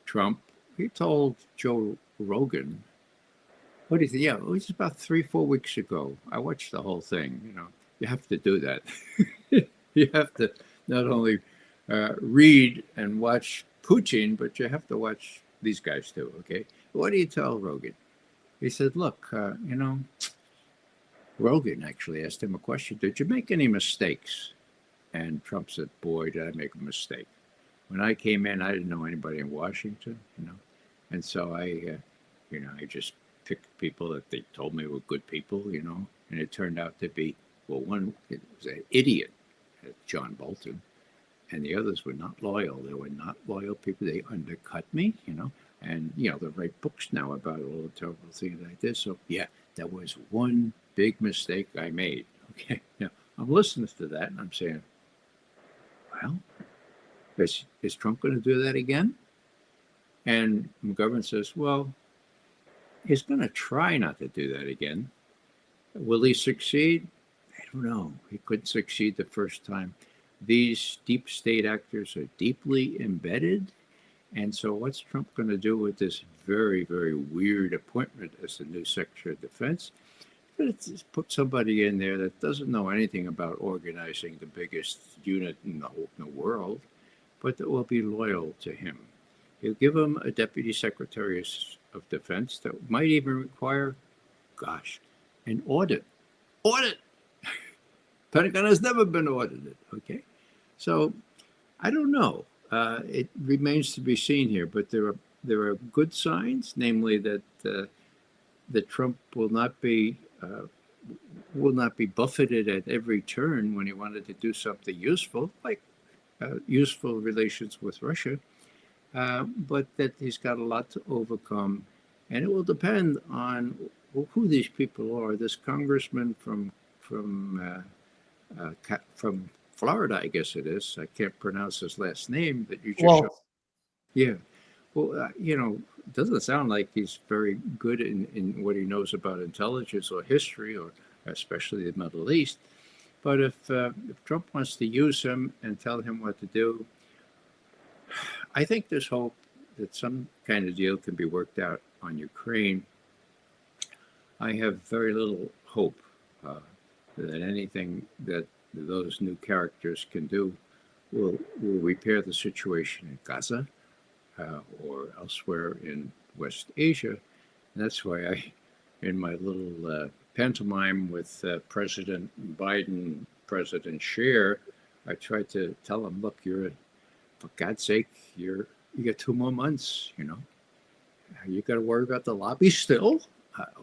Trump, he told Joe Rogan, what do you think? Yeah, it was about 3-4 weeks ago. I watched the whole thing, You have to do that. You have to not only read and watch Putin, but you have to watch these guys too, okay? What do you tell Rogan? He said, look, Rogan actually asked him a question. Did you make any mistakes? And Trump said, boy, did I make a mistake. When I came in, I didn't know anybody in Washington, And so I just picked people that they told me were good people, And it turned out to be, well, one it was an idiot, John Bolton, and the others were not loyal. They were not loyal people. They undercut me, and, they write books now about all the terrible things like this. So, yeah, that was one big mistake I made, okay? Now, I'm listening to that, and I'm saying, well, is Trump going to do that again? And McGovern says, well, he's going to try not to do that again. Will he succeed? I don't know. He couldn't succeed the first time. These deep state actors are deeply embedded. And so what's Trump going to do with this very, very weird appointment as the new Secretary of Defense? Let's put somebody in there that doesn't know anything about organizing the biggest unit in the world, but that will be loyal to him. He'll give him a Deputy Secretary of Defense that might even require, an audit. Audit! Pentagon has never been audited, okay? So, I don't know. It remains to be seen here, but there are good signs, namely that Trump will not be buffeted at every turn when he wanted to do something useful, like useful relations with Russia, but that he's got a lot to overcome, and it will depend on who these people are. This congressman from Florida, I guess it is. I can't pronounce his last name, but you just showed. Yeah. Well, it doesn't sound like he's very good in what he knows about intelligence or history, or especially the Middle East. But if Trump wants to use him and tell him what to do, I think there's hope that some kind of deal can be worked out on Ukraine, I have very little hope that anything that those new characters can do will repair the situation in Gaza or elsewhere in West Asia. And that's why I, in my little pantomime with President Biden, President Scheer, I tried to tell him, look, for God's sake, you got 2 more months, you know. You got to worry about the lobby still?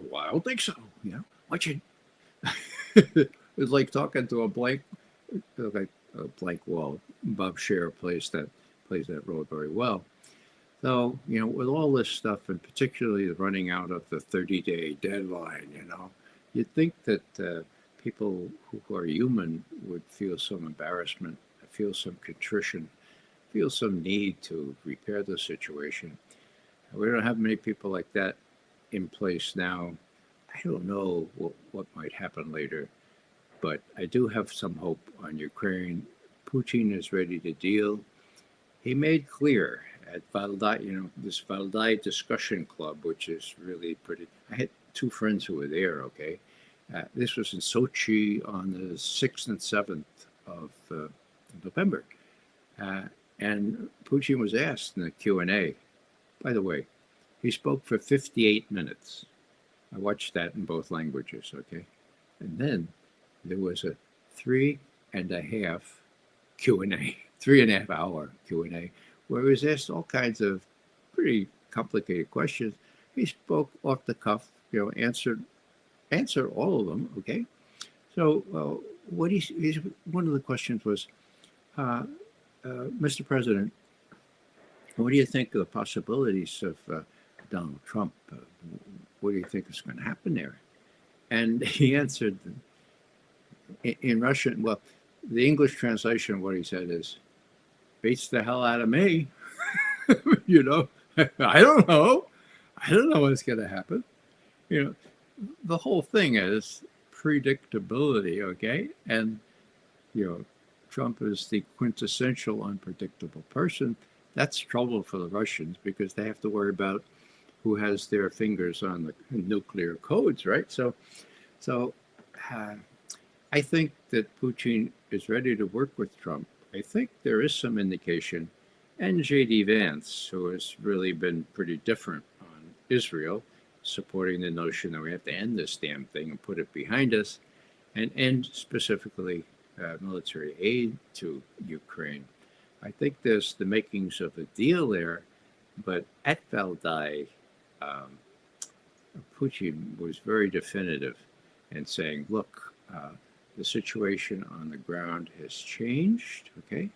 Well, I don't think so, you know. What you... It's like talking to a blank wall. Bob Scheer plays that role very well. So, you know, with all this stuff, and particularly the running out of the 30-day deadline, you know, you'd think that people who are human would feel some embarrassment, feel some contrition, feel some need to repair the situation. We don't have many people like that in place now. I don't know what might happen later, but I do have some hope on Ukraine. Putin is ready to deal. He made clear at Valdai, you know, this Valdai discussion club, which is really pretty. I had 2 friends who were there, okay? This was in Sochi on the 6th and 7th of November. And Putin was asked in the Q&A. By the way, he spoke for 58 minutes. I watched that in both languages, okay? And then there was a 3.5 Q&A, 3.5 hour Q&A, where he was asked all kinds of pretty complicated questions. He spoke off the cuff, you know, answered all of them, okay? So one of the questions was, Mr. President, what do you think of the possibilities of Donald Trump? What do you think is going to happen there? And he answered in Russian. Well, the English translation of what he said is, beats the hell out of me. You know, I don't know what's going to happen. You know, the whole thing is predictability, okay? And, you know, Trump is the quintessential unpredictable person. That's trouble for the Russians because they have to worry about who has their fingers on the nuclear codes, right? So I think that Putin is ready to work with Trump. I think there is some indication, and J.D. Vance, who has really been pretty different on Israel, supporting the notion that we have to end this damn thing and put it behind us, and end specifically military aid to Ukraine. I think there's the makings of a deal there, but at Valdai, Putin was very definitive in saying, look, the situation on the ground has changed, okay?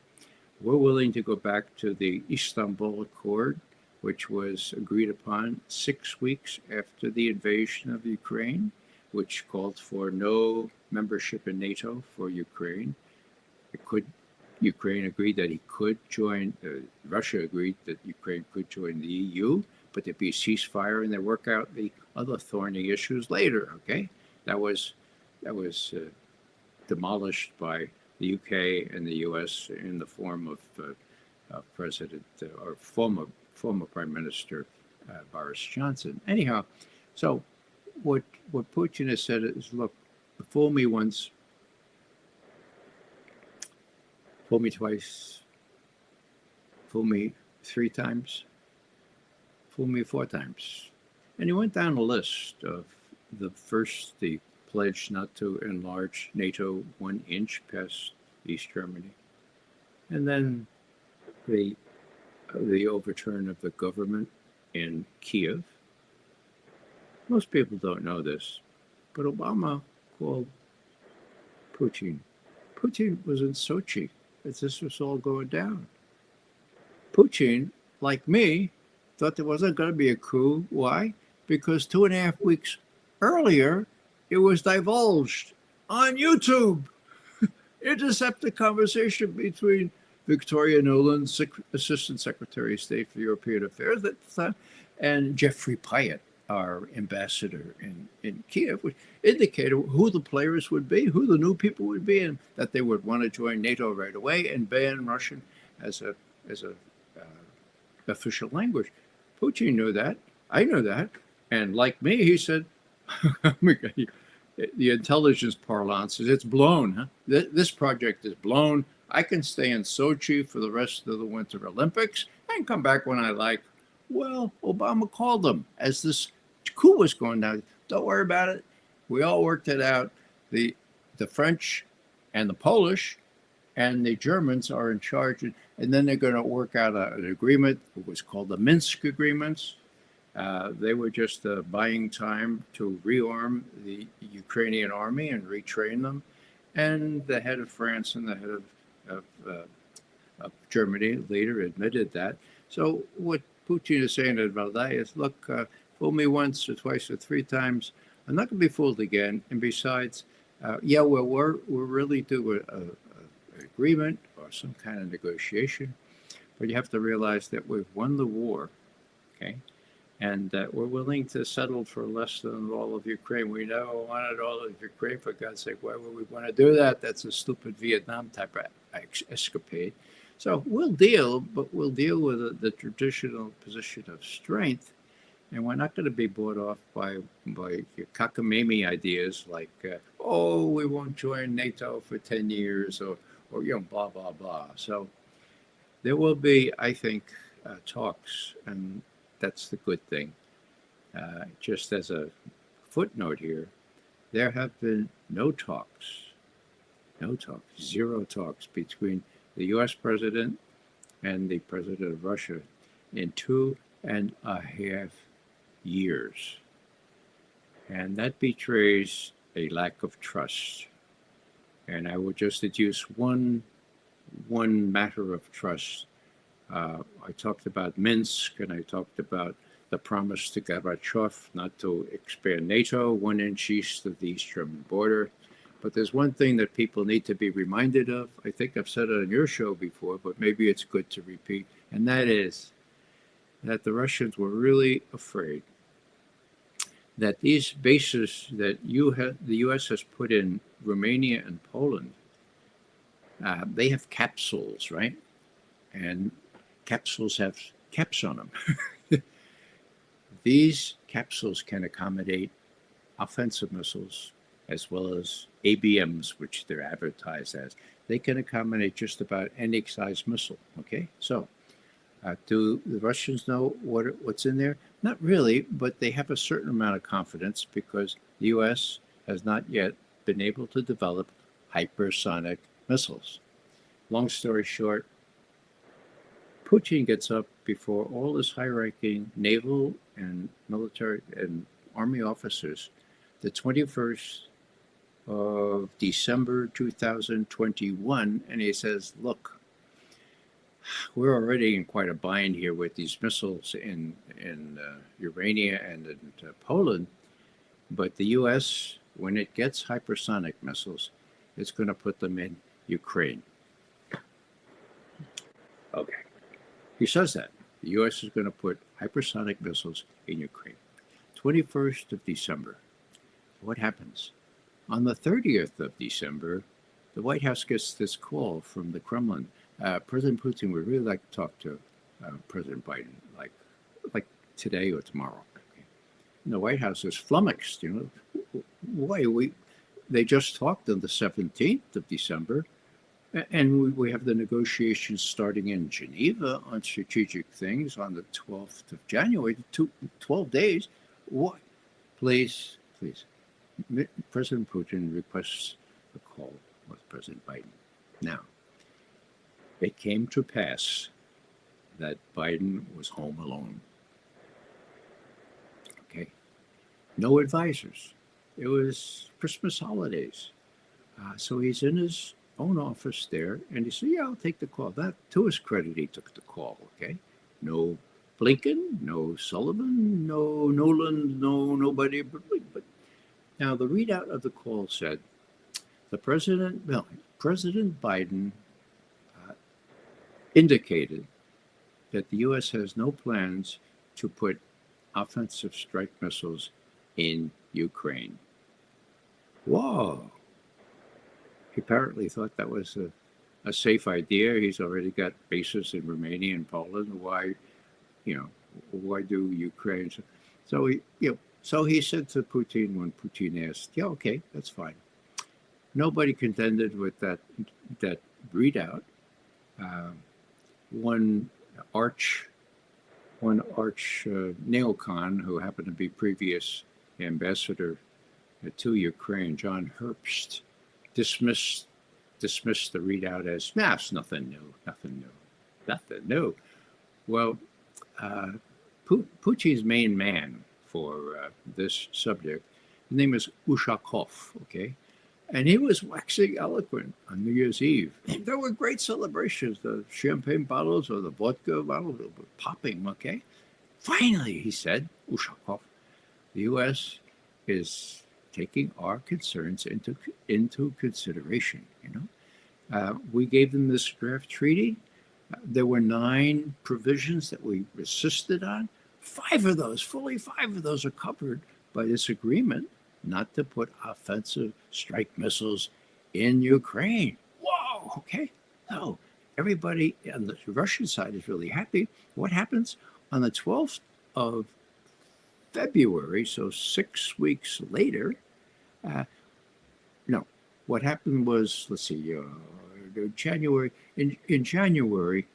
We're willing to go back to the Istanbul Accord, which was agreed upon 6 weeks after the invasion of Ukraine, which called for no membership in NATO for Ukraine. Ukraine agreed that he could join, Russia agreed that Ukraine could join the EU, but there'd be a ceasefire and they'd work out the other thorny issues later, okay? That was demolished by the UK and the US in the form of President or former Prime Minister Boris Johnson. Anyhow, so what Putin has said is, look, fool me once, fool me twice, fool me 3 times, fool me 4 times. And he went down a list of the pledge not to enlarge NATO 1 inch past East Germany. And then the overturn of the government in Kiev. Most people don't know this, but Obama called Putin. Putin was in Sochi as this was all going down. Putin, like me, thought there wasn't going to be a coup. Why? Because 2.5 weeks earlier, it was divulged on YouTube. Intercepted conversation between Victoria Nuland, Assistant Secretary of State for European Affairs at the time, and Jeffrey Pyatt, our ambassador in Kiev, which indicated who the players would be, who the new people would be, and that they would want to join NATO right away and ban Russian as a official language. Putin knew that. I knew that. And like me, he said, the intelligence parlance is it's blown. Huh? This project is blown. I can stay in Sochi for the rest of the Winter Olympics and come back when I like. Well, Obama called them as this coup was going down. Don't worry about it. We all worked it out. The French and the Polish and the Germans are in charge. And then they're going to work out an agreement. It was called the Minsk Agreements. They were just buying time to rearm the Ukrainian army and retrain them. And the head of France and the head of Germany later admitted that. So what Putin is saying to Valdai is, look, fool me once or twice or three times. I'm not going to be fooled again. And besides, we're really due an agreement or some kind of negotiation. But you have to realize that we've won the war, okay? And we're willing to settle for less than all of Ukraine. We never wanted all of Ukraine, for God's sake. Why would we want to do that? That's a stupid Vietnam type of escapade. So we'll deal, but we'll deal with the traditional position of strength. And we're not going to be bought off by cockamamie ideas like, we won't join NATO for 10 years or blah, blah, blah. So there will be, I think, talks, and that's the good thing. Just as a footnote here, there have been no talks, zero talks between the U.S. president and the president of Russia in 2.5 years. And that betrays a lack of trust. And I will just deduce one matter of trust. I talked about Minsk, and I talked about the promise to Gorbachev not to expand NATO 1 inch east of the East German border. But there's one thing that people need to be reminded of. I think I've said it on your show before, but maybe it's good to repeat. And that is that the Russians were really afraid that these bases that the U.S. has put in Romania and Poland, they have capsules, right? And capsules have caps on them. These capsules can accommodate offensive missiles as well as ABMs, which they're advertised as. They can accommodate just about any size missile, okay? So do the Russians know what's in there? Not really, but they have a certain amount of confidence because the U.S. has not yet been able to develop hypersonic missiles. Long story short, Putin gets up before all his high-ranking naval and military and army officers the 21st of December 2021, and he says, look, we're already in quite a bind here with these missiles in Romania and in Poland, but the U.S., when it gets hypersonic missiles, it's going to put them in Ukraine. Okay. He says that. The U.S. is going to put hypersonic missiles in Ukraine. 21st of December. What happens? On the 30th of December, the White House gets this call from the Kremlin. President Putin would really like to talk to President Biden, like today or tomorrow. Okay. And the White House is flummoxed. Why? They just talked on the 17th of December, and we have the negotiations starting in Geneva on strategic things on the 12th of January, 12 days. What? Please. President Putin requests a call with President Biden. Now, it came to pass that Biden was home alone. Okay? No advisors. It was Christmas holidays. So he's in his own office there, and he said, I'll take the call. That, to his credit, he took the call, okay? No Blinken, no Sullivan, no Nolan, nobody but now the readout of the call said President Biden indicated that the U.S. has no plans to put offensive strike missiles in Ukraine. Whoa. He apparently thought that was a safe idea. He's already got bases in Romania and Poland. Why why do Ukraine? So he said to Putin when Putin asked, yeah, okay, that's fine. Nobody contended with that readout. One arch neocon who happened to be previous ambassador to Ukraine, John Herbst, dismissed the readout as it's nothing new. Well, Putin's main man for this subject, his name is Ushakov, okay? And he was waxing eloquent on New Year's Eve. There were great celebrations. The champagne bottles or the vodka bottles were popping, okay? Finally, he said, Ushakov, the U.S. is taking our concerns into consideration, we gave them this draft treaty. There were 9 provisions that we insisted on. 5 of those are covered by this agreement not to put offensive strike missiles in Ukraine. Whoa, okay. So everybody on the Russian side is really happy. What happens on the 12th of February, so 6 weeks later? No, what happened was, let's see, January. In January,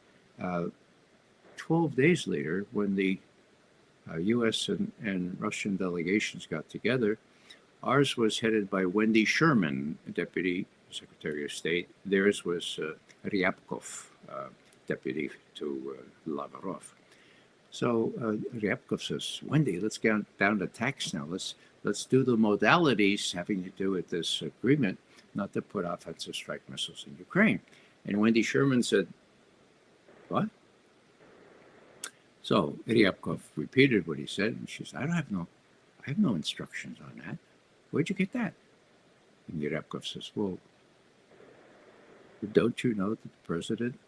12 days later, when the U.S. and Russian delegations got together, ours was headed by Wendy Sherman, Deputy Secretary of State. Theirs was Ryabkov, Deputy to Lavrov. So Ryabkov says, Wendy, let's get down to tax now. Let's do the modalities having to do with this agreement not to put offensive strike missiles in Ukraine. And Wendy Sherman said, what? So Ryabkov repeated what he said, and she said, I have no instructions on that. Where'd you get that? And Ryabkov says, well, don't you know that the president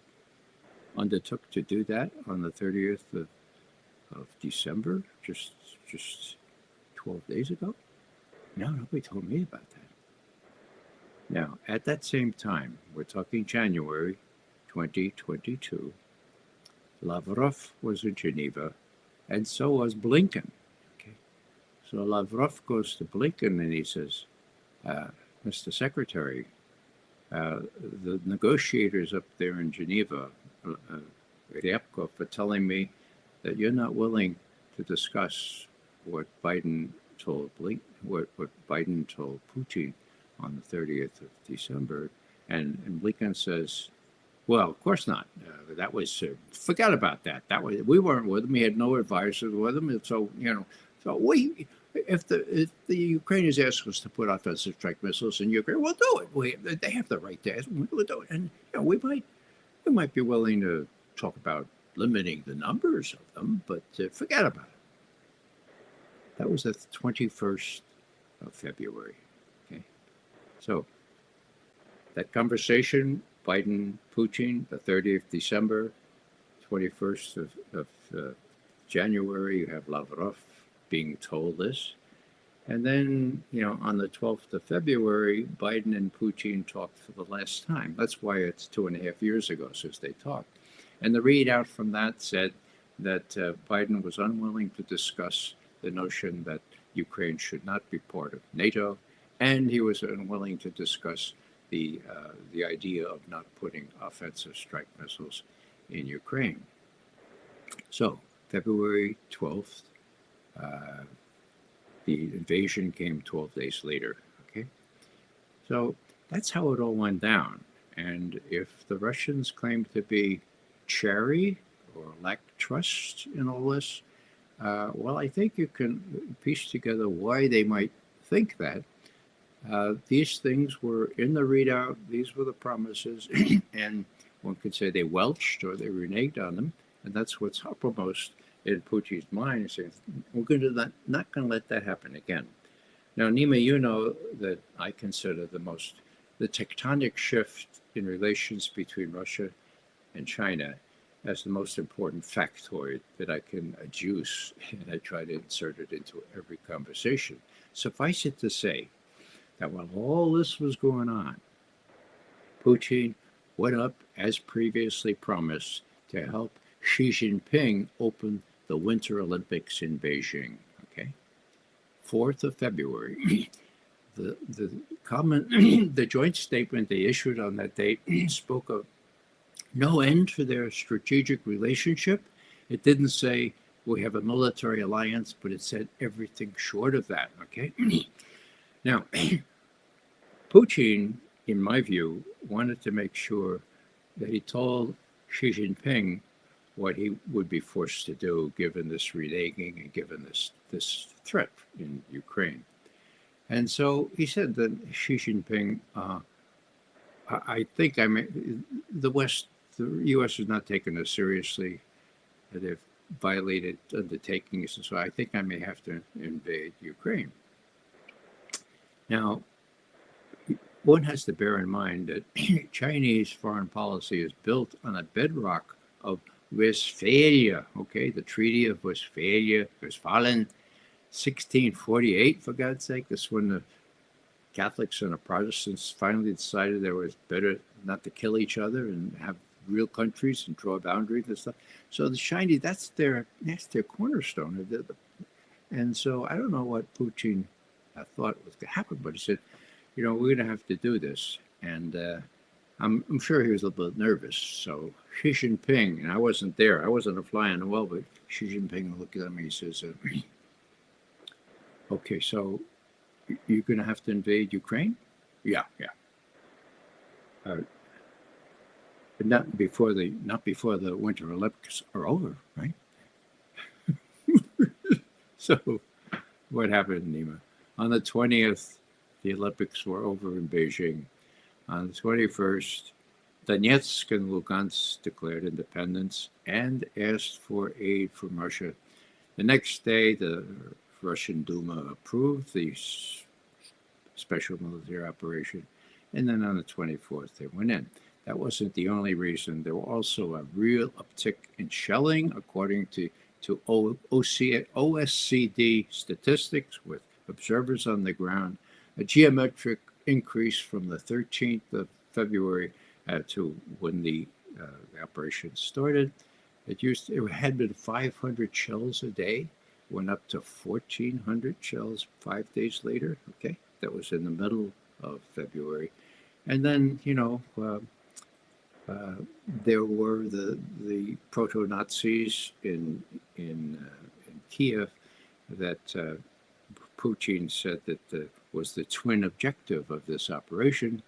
undertook to do that on the 30th of December, just 12 days ago? No, nobody told me about that. Now, at that same time, we're talking January 2022, Lavrov was in Geneva, and so was Blinken. Okay, so Lavrov goes to Blinken and he says, Mr. Secretary, the negotiators up there in Geneva, Ryabkov, are telling me that you're not willing to discuss what Biden told what Biden told Putin on the 30th of December. And Blinken says, well, of course not. That was, forget about that. That was, we weren't with him. He had no advisors with him. And so, if the Ukrainians ask us to put offensive strike missiles in Ukraine, we'll do it. They have the right to ask. We'll do it. And we might be willing to talk about limiting the numbers of them, but forget about it. That was the 21st of February. Okay, so that conversation, Biden, Putin, the 30th of December, 21st of January, you have Lavrov being told this. And then, on the 12th of February, Biden and Putin talked for the last time. That's why it's 2.5 years ago since they talked. And the readout from that said that Biden was unwilling to discuss the notion that Ukraine should not be part of NATO, and he was unwilling to discuss the idea of not putting offensive strike missiles in Ukraine. So, February 12th, the invasion came 12 days later, okay? So, that's how it all went down. And if the Russians claim to be chary or lack trust in all this, well, I think you can piece together why they might think that. These things were in the readout, these were the promises, and one could say they welched or they reneged on them, and that's what's uppermost in Putin's mind, saying, we're not going to let that happen again. Now, Nima, you know that I consider the tectonic shift in relations between Russia and China as the most important factoid that I can adduce, and I try to insert it into every conversation. Suffice it to say that while all this was going on, Putin went up, as previously promised, to help Xi Jinping open the Winter Olympics in Beijing. Okay, 4th of February. The joint statement they issued on that date spoke of no end to their strategic relationship. It didn't say we have a military alliance, but it said everything short of that. Okay. Now, Putin, in my view, wanted to make sure that he told Xi Jinping what he would be forced to do given this reneging and given this threat in Ukraine. And so he said that Xi Jinping, I think the U.S. is not taking this seriously, that they've violated undertakings, and so I think I may have to invade Ukraine. Now, one has to bear in mind that Chinese foreign policy is built on a bedrock of Westphalia, okay? The Treaty of Westphalia, Westphalen, 1648, for God's sake. This is when the Catholics and the Protestants finally decided it was better not to kill each other and have real countries and draw boundaries and stuff. So the Chinese, that's their cornerstone. And so I don't know what Putin thought was going to happen, but he said, you know, we're going to have to do this. And I'm sure he was a little bit nervous. So Xi Jinping, and I wasn't there, I wasn't a fly on the wall, but Xi Jinping looked at me, he says, okay, so you're going to have to invade Ukraine? Yeah. But not before the Winter Olympics are over, right? So what happened, Nima? On the 20th, the Olympics were over in Beijing. On the 21st, Donetsk and Lugansk declared independence and asked for aid from Russia. The next day, the Russian Duma approved the special military operation, and then on the 24th, they went in. That wasn't the only reason. There was also a real uptick in shelling, according to OSCD statistics with observers on the ground, a geometric increase from the 13th of February to when the operation started. It had been 500 shells a day, went up to 1,400 shells 5 days later. Okay, that was in the middle of February, and then there were the proto-Nazis in Kiev that Putin said that was the twin objective of this operation,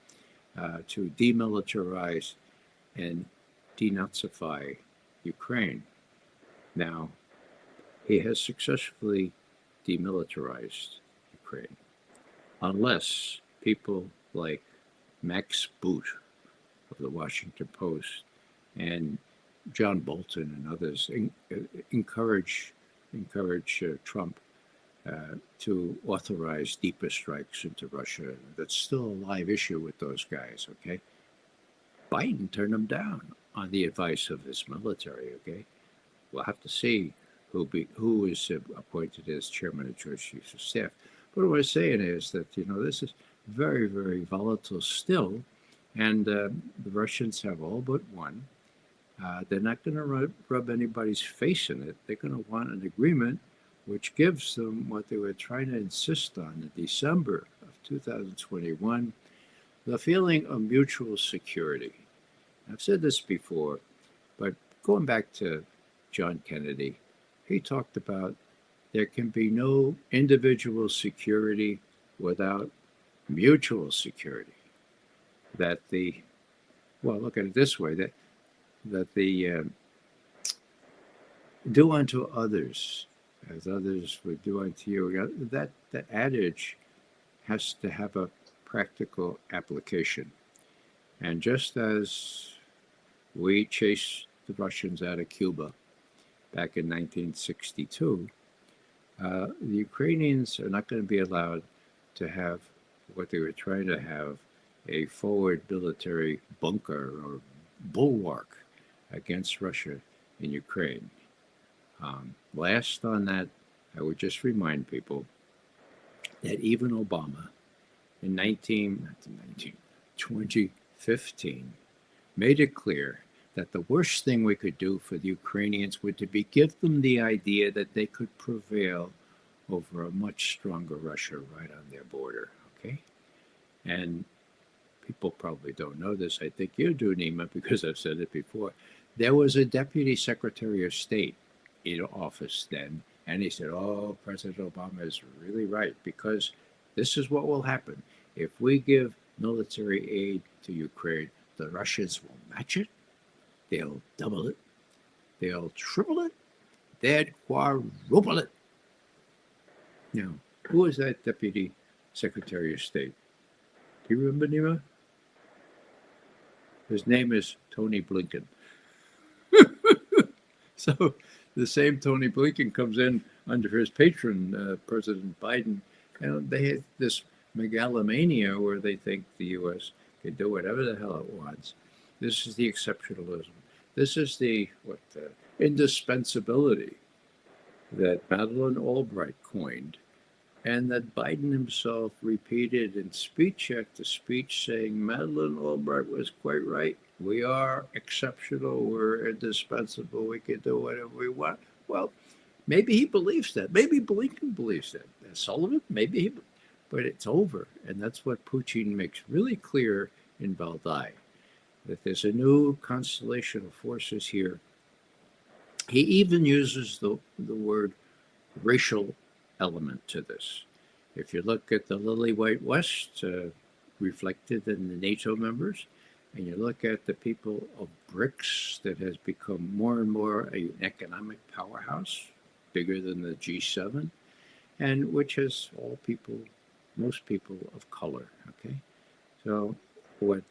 to demilitarize and denazify Ukraine. Now, he has successfully demilitarized Ukraine, unless people like Max Boot of the Washington Post and John Bolton and others encourage Trump to authorize deeper strikes into Russia. That's still a live issue with those guys, okay? Biden turned them down on the advice of his military, okay? We'll have to see who is appointed as chairman of Joint Chiefs of Staff. But what I'm saying is that, this is very, very volatile still, and the Russians have all but one. They're not going to rub anybody's face in it. They're going to want an agreement which gives them what they were trying to insist on in December of 2021, the feeling of mutual security. I've said this before, but going back to John Kennedy, he talked about there can be no individual security without mutual security. Look at it this way, that the do unto others as others would do unto you. That adage has to have a practical application. And just as we chased the Russians out of Cuba back in 1962, the Ukrainians are not going to be allowed to have what they were trying to have, a forward military bunker or bulwark against Russia in Ukraine. Last on that, I would just remind people that even Obama in 2015 made it clear that the worst thing we could do for the Ukrainians would to be give them the idea that they could prevail over a much stronger Russia right on their border, okay? And people probably don't know this. I think you do, Nima, because I've said it before. There was a Deputy Secretary of State in office then, and he said, oh, President Obama is really right, because this is what will happen. If we give military aid to Ukraine, the Russians will match it, they'll double it, they'll triple it, they'd quadruple it. Now, who was that Deputy Secretary of State? Do you remember, Nima? His name is Tony Blinken. So the same Tony Blinken comes in under his patron, President Biden, and they have this megalomania where they think the U.S. can do whatever the hell it wants. This is the exceptionalism. This is the indispensability that Madeleine Albright coined, and that Biden himself repeated in speech after speech, saying Madeleine Albright was quite right. We are exceptional. We're indispensable. We can do whatever we want. Well, maybe he believes that. Maybe Blinken believes that. Sullivan, maybe he, but it's over. And that's what Putin makes really clear in Valdai, that there's a new constellation of forces here. He even uses the word racial element to this. If you look at the lily white West reflected in the NATO members, and you look at the people of BRICS that has become more and more an economic powerhouse, bigger than the G7, and which has all people, most people of color, okay? So what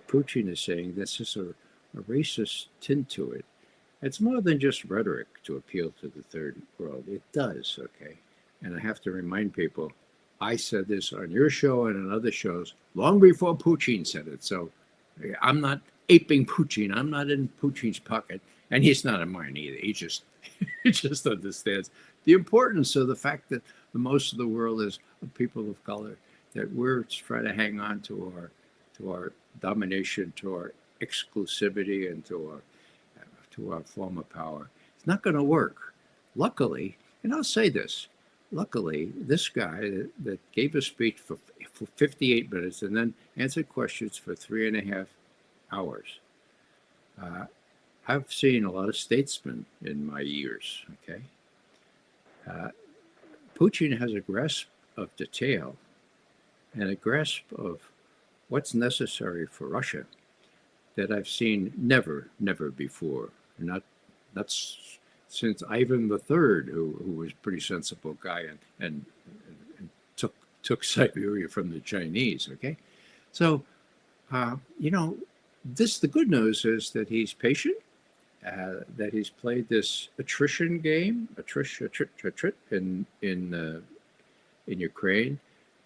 Putin is saying, this is a racist tint to it. It's more than just rhetoric to appeal to the third world. It does, okay? And I have to remind people, I said this on your show and on other shows long before Putin said it. So I'm not aping Putin. I'm not in Putin's pocket, and he's not in mine either. He just understands the importance of the fact that the most of the world is people of color, that we're trying to hang on to our domination, to our exclusivity, and to our form of power. It's not going to work. Luckily, and I'll say this, luckily, this guy that gave a speech for 58 minutes and then answered questions for 3.5 hours. I've seen a lot of statesmen in my years, okay? Putin has a grasp of detail and a grasp of what's necessary for Russia that I've seen never before. Not since Ivan III, who was a pretty sensible guy and took Siberia from the Chinese, okay? So, the good news is that he's patient, that he's played this attrition game, in Ukraine,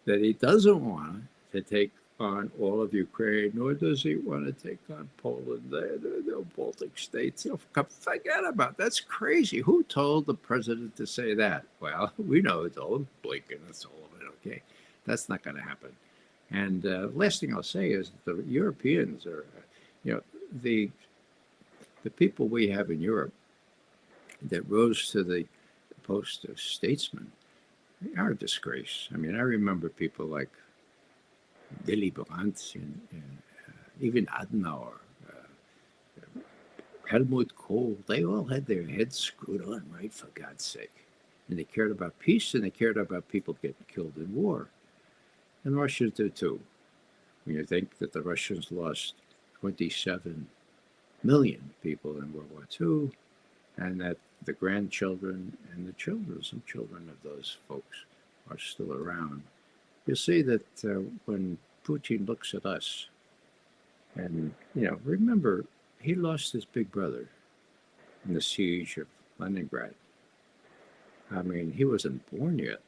that he doesn't want to take on all of Ukraine, nor does he want to take on Poland, the Baltic states. Forget about that. That's crazy. Who told the president to say that? Well, we know who told him. Blinken, that's all of it, okay? That's not going to happen. And last thing I'll say is the Europeans are, the people we have in Europe that rose to the post of statesman are a disgrace. I mean, I remember people like Willy Brandt and even Adenauer, Helmut Kohl. They all had their heads screwed on, right, for God's sake. And they cared about peace, and they cared about people getting killed in war. And Russians do too. When you think that the Russians lost 27 million people in World War II, and that the grandchildren and the children, some children of those folks, are still around, you'll see that when Putin looks at us, and, remember, he lost his big brother in the siege of Leningrad. I mean, he wasn't born yet,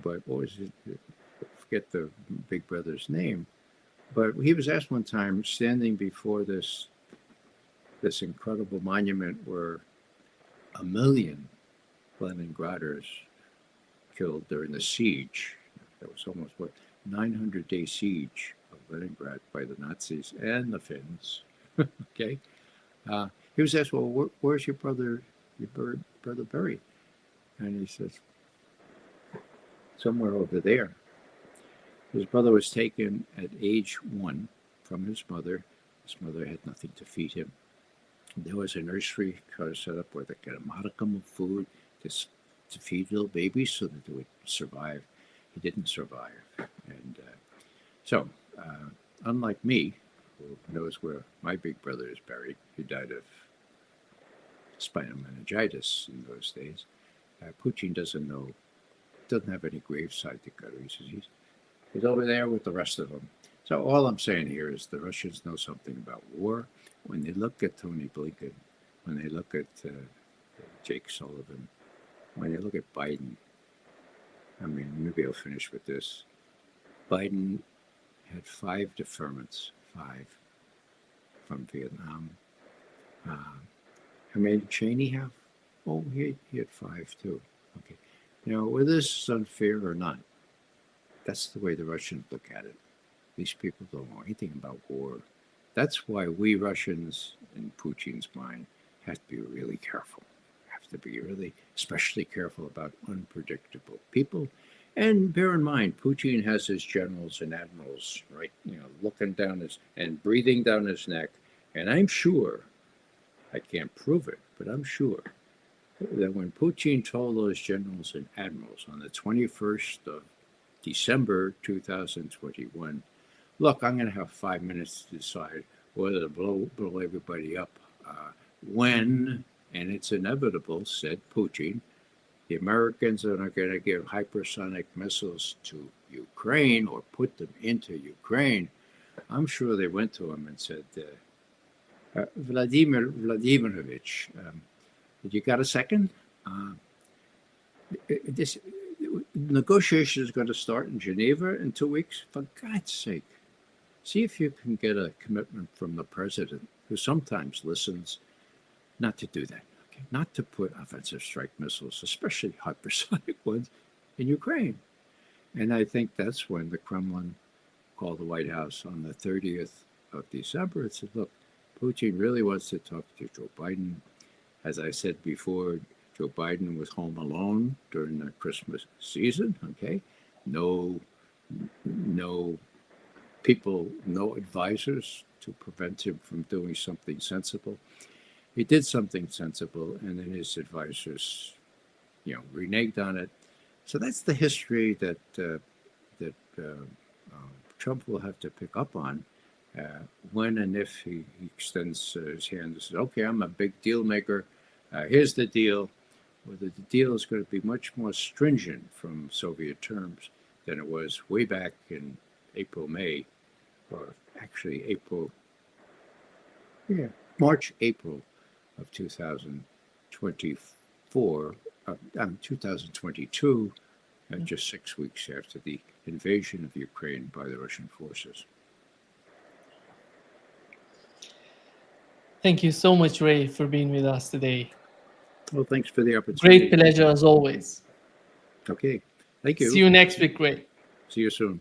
but what was it? I forget the big brother's name, but he was asked one time, standing before this incredible monument where 1 million Leningraders killed during the siege. That was almost 900-day siege of Leningrad by the Nazis and the Finns. Okay, He was asked, well, where's your brother buried? And he says, somewhere over there. His brother was taken at age 1 from his mother. His mother had nothing to feed him. There was a nursery set up where they get a modicum of food to feed little babies so that they would survive. He didn't survive. And so, unlike me, who knows where my big brother is buried, who died of spinal meningitis in those days, Putin doesn't have any graveside to go to. He's over there with the rest of them. So all I'm saying here is the Russians know something about war. When they look at Tony Blinken, when they look at Jake Sullivan, when they look at Biden, I mean, maybe I'll finish with this. Biden had 5 deferments, 5 from Vietnam. How many did Cheney have? Oh, he had 5 too. Okay. Now, whether this is unfair or not, that's the way the Russians look at it. These people don't know anything about war. That's why we Russians, in Putin's mind, have to be really careful. Have to be really especially careful about unpredictable people. And bear in mind, Putin has his generals and admirals, right? Looking down and breathing down his neck. And I'm sure, I can't prove it, but I'm sure that when Putin told those generals and admirals on the 21st of December 2021, look, I'm going to have 5 minutes to decide whether to blow everybody up. When, and it's inevitable, said Putin, the Americans are not going to give hypersonic missiles to Ukraine or put them into Ukraine. I'm sure they went to him and said, Vladimir Vladimirovich, you got a second? This negotiation is going to start in Geneva in 2 weeks. For God's sake, see if you can get a commitment from the president, who sometimes listens, not to do that. Okay? Not to put offensive strike missiles, especially hypersonic ones, in Ukraine. And I think that's when the Kremlin called the White House on the 30th of December and said, look, Putin really wants to talk to Joe Biden. As I said before, Joe Biden was home alone during the Christmas season, okay? No people, no advisors to prevent him from doing something sensible. He did something sensible, and then his advisors, reneged on it. So that's the history that Trump will have to pick up on when and if he extends his hand and says, okay, I'm a big deal maker. Here's the deal. Whether the deal is going to be much more stringent from Soviet terms than it was way back in May, or actually March, April of 2022, just 6 weeks after the invasion of Ukraine by the Russian forces. Thank you so much, Ray, for being with us today. Well, thanks for the opportunity. Great pleasure as always. Okay. Thank you. See you next week, Ray. See you soon.